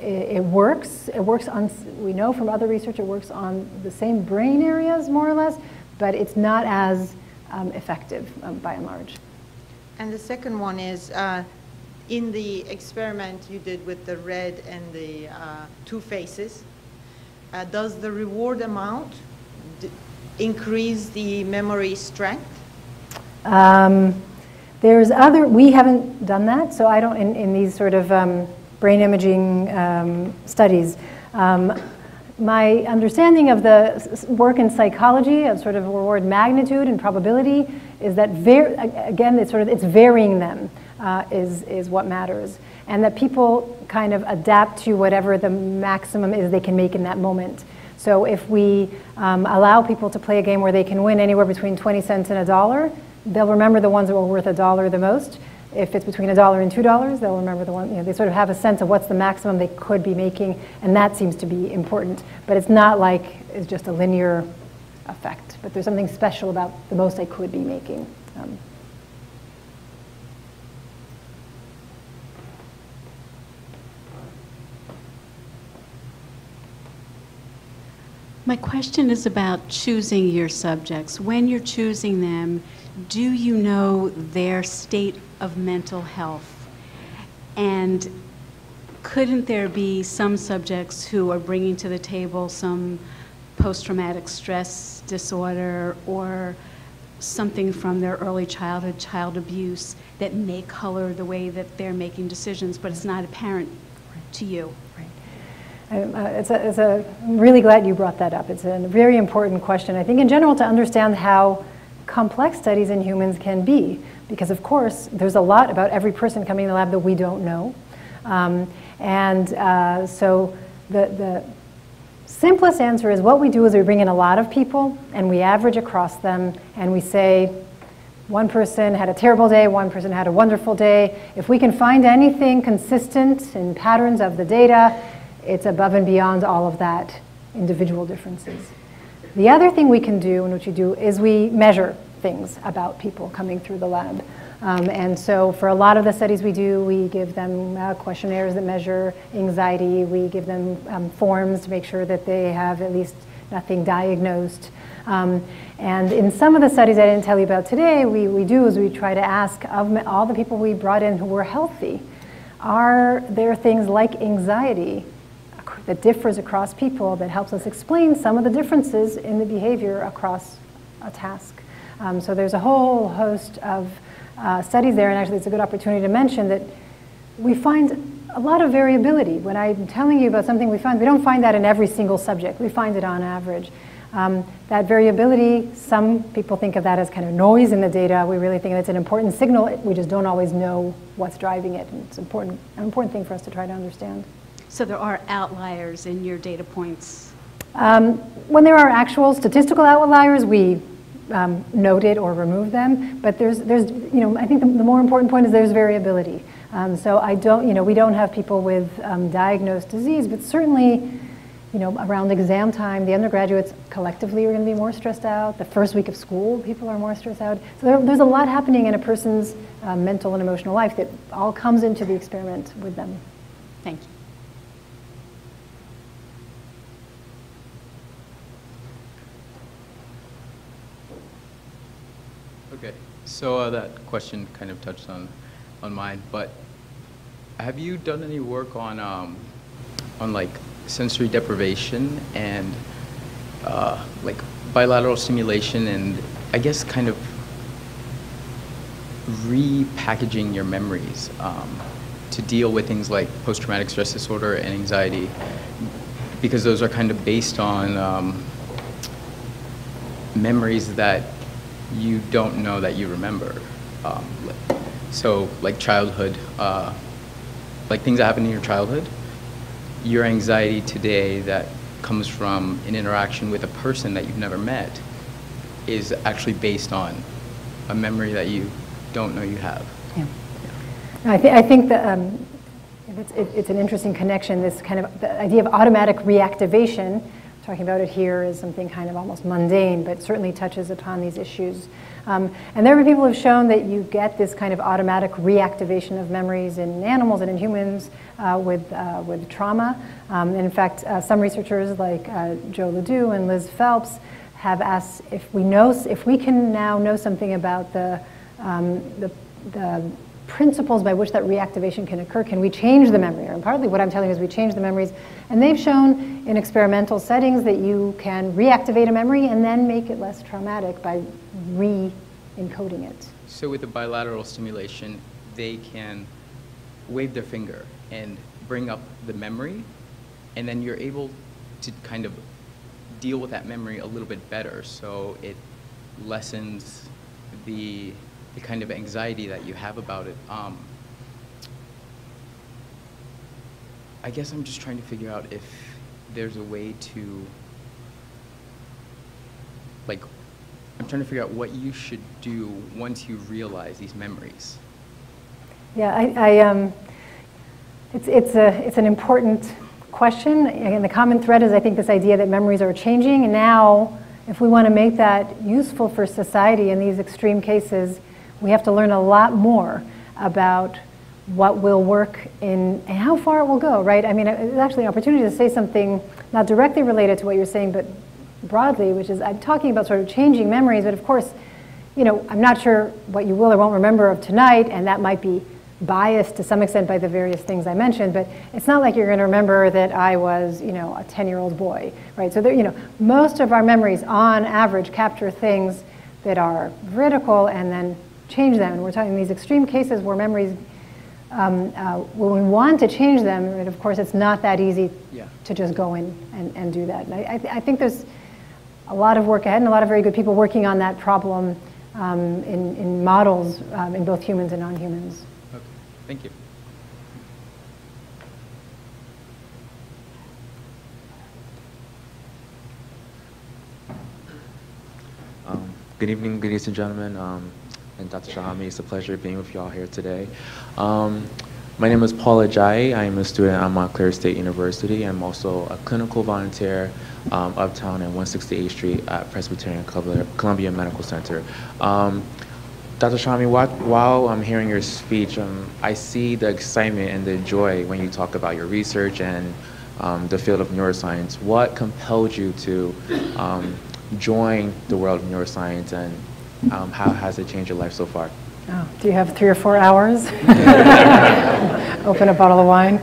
it works. It works on, we know from other research, it works on the same brain areas more or less, but it's not as effective by and large. And the second one is, in the experiment you did with the red and the two faces, does the reward amount increase the memory strength? We haven't done that, so I don't, in these sort of brain imaging studies. My understanding of the work in psychology of sort of reward magnitude and probability is that, again, it's varying them is what matters, and that people kind of adapt to whatever the maximum is they can make in that moment. So if we allow people to play a game where they can win anywhere between 20 cents and $1, they'll remember the ones that were worth $1 the most. If it's between $1 and $2, they'll remember the one, they sort of have a sense of what's the maximum they could be making, and that seems to be important. But it's not like it's just a linear effect, but there's something special about the most I could be making. My question is about choosing your subjects. When you're choosing them, do you know their state of mental health? And couldn't there be some subjects who are bringing to the table some post-traumatic stress disorder or something from their early childhood, child abuse, that may color the way that they're making decisions, but it's not apparent to you. I'm really glad you brought that up. It's a very important question, I think, in general, to understand how complex studies in humans can be. Because, of course, there's a lot about every person coming in the lab that we don't know. So the simplest answer is what we do is we bring in a lot of people and we average across them and we say, one person had a terrible day, one person had a wonderful day. If we can find anything consistent in patterns of the data, it's above and beyond all of that individual differences. The other thing we can do, and what you do, is we measure things about people coming through the lab. And so for a lot of the studies we do, we give them questionnaires that measure anxiety. We give them forms to make sure that they have at least nothing diagnosed. And in some of the studies I didn't tell you about today, we do is we try to ask of all the people we brought in who were healthy, are there things like anxiety that differs across people that helps us explain some of the differences in the behavior across a task. So there's a whole host of studies there, and actually it's a good opportunity to mention that we find a lot of variability. When I'm telling you about something we don't find that in every single subject. We find it on average. That variability, some people think of that as kind of noise in the data. We really think it's an important signal. We just don't always know what's driving it. And it's an important thing for us to try to understand. So there are outliers in your data points? When there are actual statistical outliers, we note it or remove them. But there's I think the more important point is there's variability. So we don't have people with diagnosed disease, but certainly, around exam time, the undergraduates collectively are going to be more stressed out. The first week of school, people are more stressed out. So there's a lot happening in a person's mental and emotional life that all comes into the experiment with them. Thank you. Okay, so that question kind of touched on mine, but have you done any work on like sensory deprivation and like bilateral stimulation and I guess kind of repackaging your memories to deal with things like post-traumatic stress disorder and anxiety, because those are kind of based on memories that you don't know that you remember. So like childhood, like things that happened in your childhood, your anxiety today that comes from an interaction with a person that you've never met is actually based on a memory that you don't know you have. Yeah. I think that it's an interesting connection, this kind of the idea of automatic reactivation. Talking about it here is something kind of almost mundane, but certainly touches upon these issues. And there are people who have shown that you get this kind of automatic reactivation of memories in animals and in humans with trauma. And in fact, some researchers like Joe Ledoux and Liz Phelps have asked if we can now know something about the principles by which that reactivation can occur. Can we change the memory? And partly what I'm telling you is we change the memories. And they've shown in experimental settings that you can reactivate a memory and then make it less traumatic by re-encoding it. So with the bilateral stimulation, they can wave their finger and bring up the memory, and then you're able to kind of deal with that memory a little bit better, so it lessens the kind of anxiety that you have about it. I guess I'm just trying to figure out if there's a way to, like, I'm trying to figure out what you should do once you realize these memories. Yeah, it's an important question. And the common thread is, I think, this idea that memories are changing. And now, if we want to make that useful for society in these extreme cases, we have to learn a lot more about what will work and how far it will go, right? I mean, it's actually an opportunity to say something not directly related to what you're saying, but broadly, which is I'm talking about sort of changing memories, but of course, I'm not sure what you will or won't remember of tonight, and that might be biased to some extent by the various things I mentioned, but it's not like you're going to remember that I was, a 10-year-old boy, right? So there, most of our memories, on average, capture things that are veridical and then change them. And we're talking these extreme cases where memories, when we want to change them, and of course, it's not that easy to just go in and do that. And I think there's a lot of work ahead and a lot of very good people working on that problem in models in both humans and non-humans. Okay, thank you. Good evening, ladies and gentlemen, and Dr. Shohamy. It's a pleasure being with you all here today. My name is Paula Jai. I am a student at Montclair State University. I'm also a clinical volunteer uptown at 168th Street at Presbyterian Columbia Medical Center. Dr. Shohamy, while I'm hearing your speech, I see the excitement and the joy when you talk about your research and the field of neuroscience. What compelled you to join the world of neuroscience, and how has it changed your life so far? Oh, do you have 3 or 4 hours? Open a bottle of wine.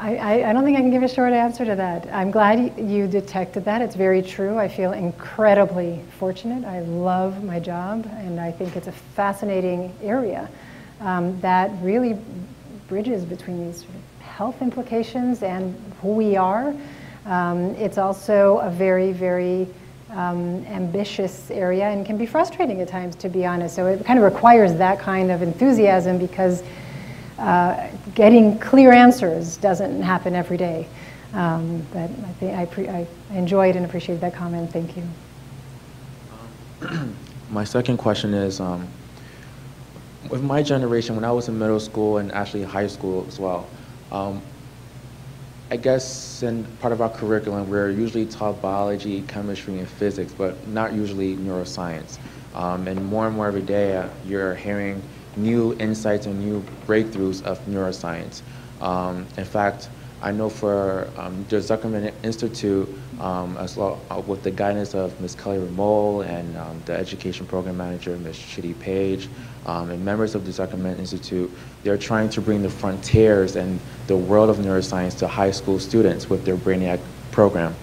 I don't think I can give a short answer to that. I'm glad you detected that. It's very true. I feel incredibly fortunate. I love my job, and I think it's a fascinating area that really bridges between these sort of health implications and who we are. It's also a very, very ambitious area and can be frustrating at times, to be honest. So it kind of requires that kind of enthusiasm, because getting clear answers doesn't happen every day. But I think I enjoyed and appreciated that comment. Thank you. My second question is, with my generation, when I was in middle school and actually high school as well, I guess in part of our curriculum, we're usually taught biology, chemistry, and physics, but not usually neuroscience. And more every day, you're hearing new insights and new breakthroughs of neuroscience. In fact, I know for the Zuckerman Institute, as well with the guidance of Ms. Kelly Ramol and the education program manager, Ms. Chitty Page, and members of the Zuckerman Institute, they're trying to bring the frontiers and the world of neuroscience to high school students with their Brainiac program.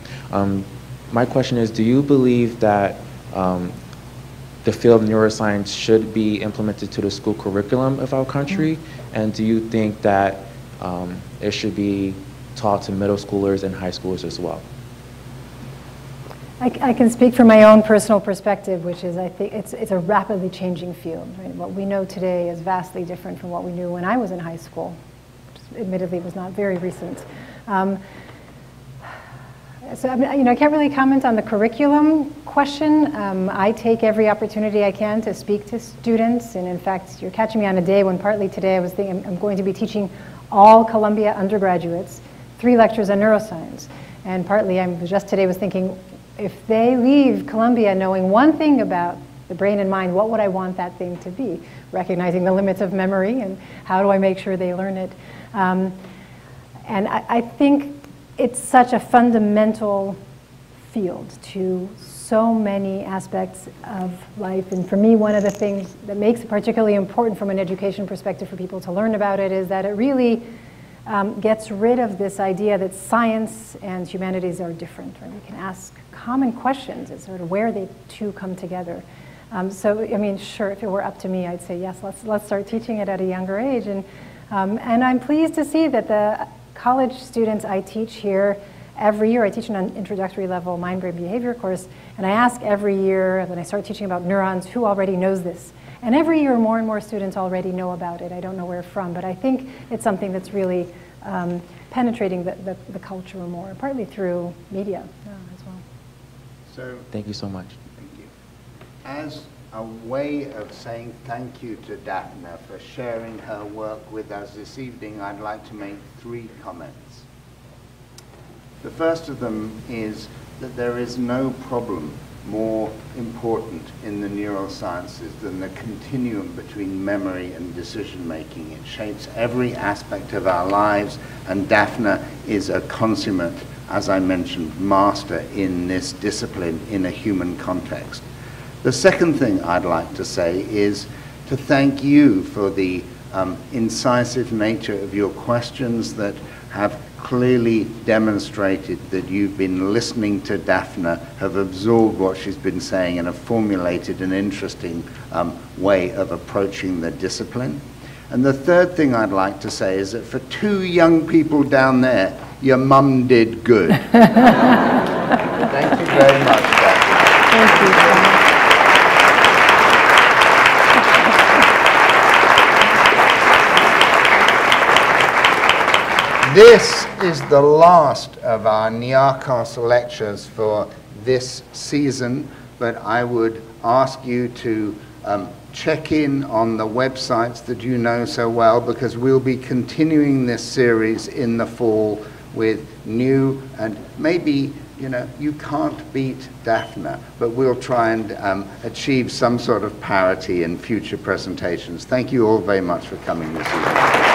My question is, do you believe that the field of neuroscience should be implemented to the school curriculum of our country? And do you think that it should be taught to middle schoolers and high schoolers as well? I can speak from my own personal perspective, which is I think it's a rapidly changing field. Right? What we know today is vastly different from what we knew when I was in high school, which admittedly was not very recent. So I can't really comment on the curriculum question. I take every opportunity I can to speak to students, and in fact, you're catching me on a day when partly today I was thinking I'm going to be teaching all Columbia undergraduates 3 lectures on neuroscience, and partly I just today was thinking, if they leave Columbia knowing one thing about the brain and mind, what would I want that thing to be? Recognizing the limits of memory, and how do I make sure they learn it? And I think it's such a fundamental field to so many aspects of life. And for me, one of the things that makes it particularly important from an education perspective for people to learn about it is that it really gets rid of this idea that science and humanities are different. Right? We can ask common questions. It's sort of where they two come together. So, I mean, sure, if it were up to me, I'd say, yes, let's start teaching it at a younger age. And I'm pleased to see that the college students I teach here every year, I teach an introductory level mind-brain behavior course, and I ask every year when I start teaching about neurons, who already knows this? And every year, more and more students already know about it. I don't know where from, but I think it's something that's really penetrating the culture more, partly through media as well. So, thank you so much. Thank you. As a way of saying thank you to Daphna for sharing her work with us this evening, I'd like to make 3 comments. The first of them is that there is no problem more important in the neurosciences than the continuum between memory and decision-making. It shapes every aspect of our lives, and Daphna is a consummate, as I mentioned, master in this discipline in a human context. The second thing I'd like to say is to thank you for the incisive nature of your questions that have clearly demonstrated that you've been listening to Daphna, have absorbed what she's been saying, and have formulated an interesting way of approaching the discipline. And the third thing I'd like to say is that for two young people down there, your mum did good. Thank you very much, Daphna. Thank you. This is the last of our Niarchos lectures for this season, but I would ask you to check in on the websites that you know so well, because we'll be continuing this series in the fall with new, and maybe, you know, you can't beat Daphna, but we'll try and achieve some sort of parity in future presentations. Thank you all very much for coming this evening.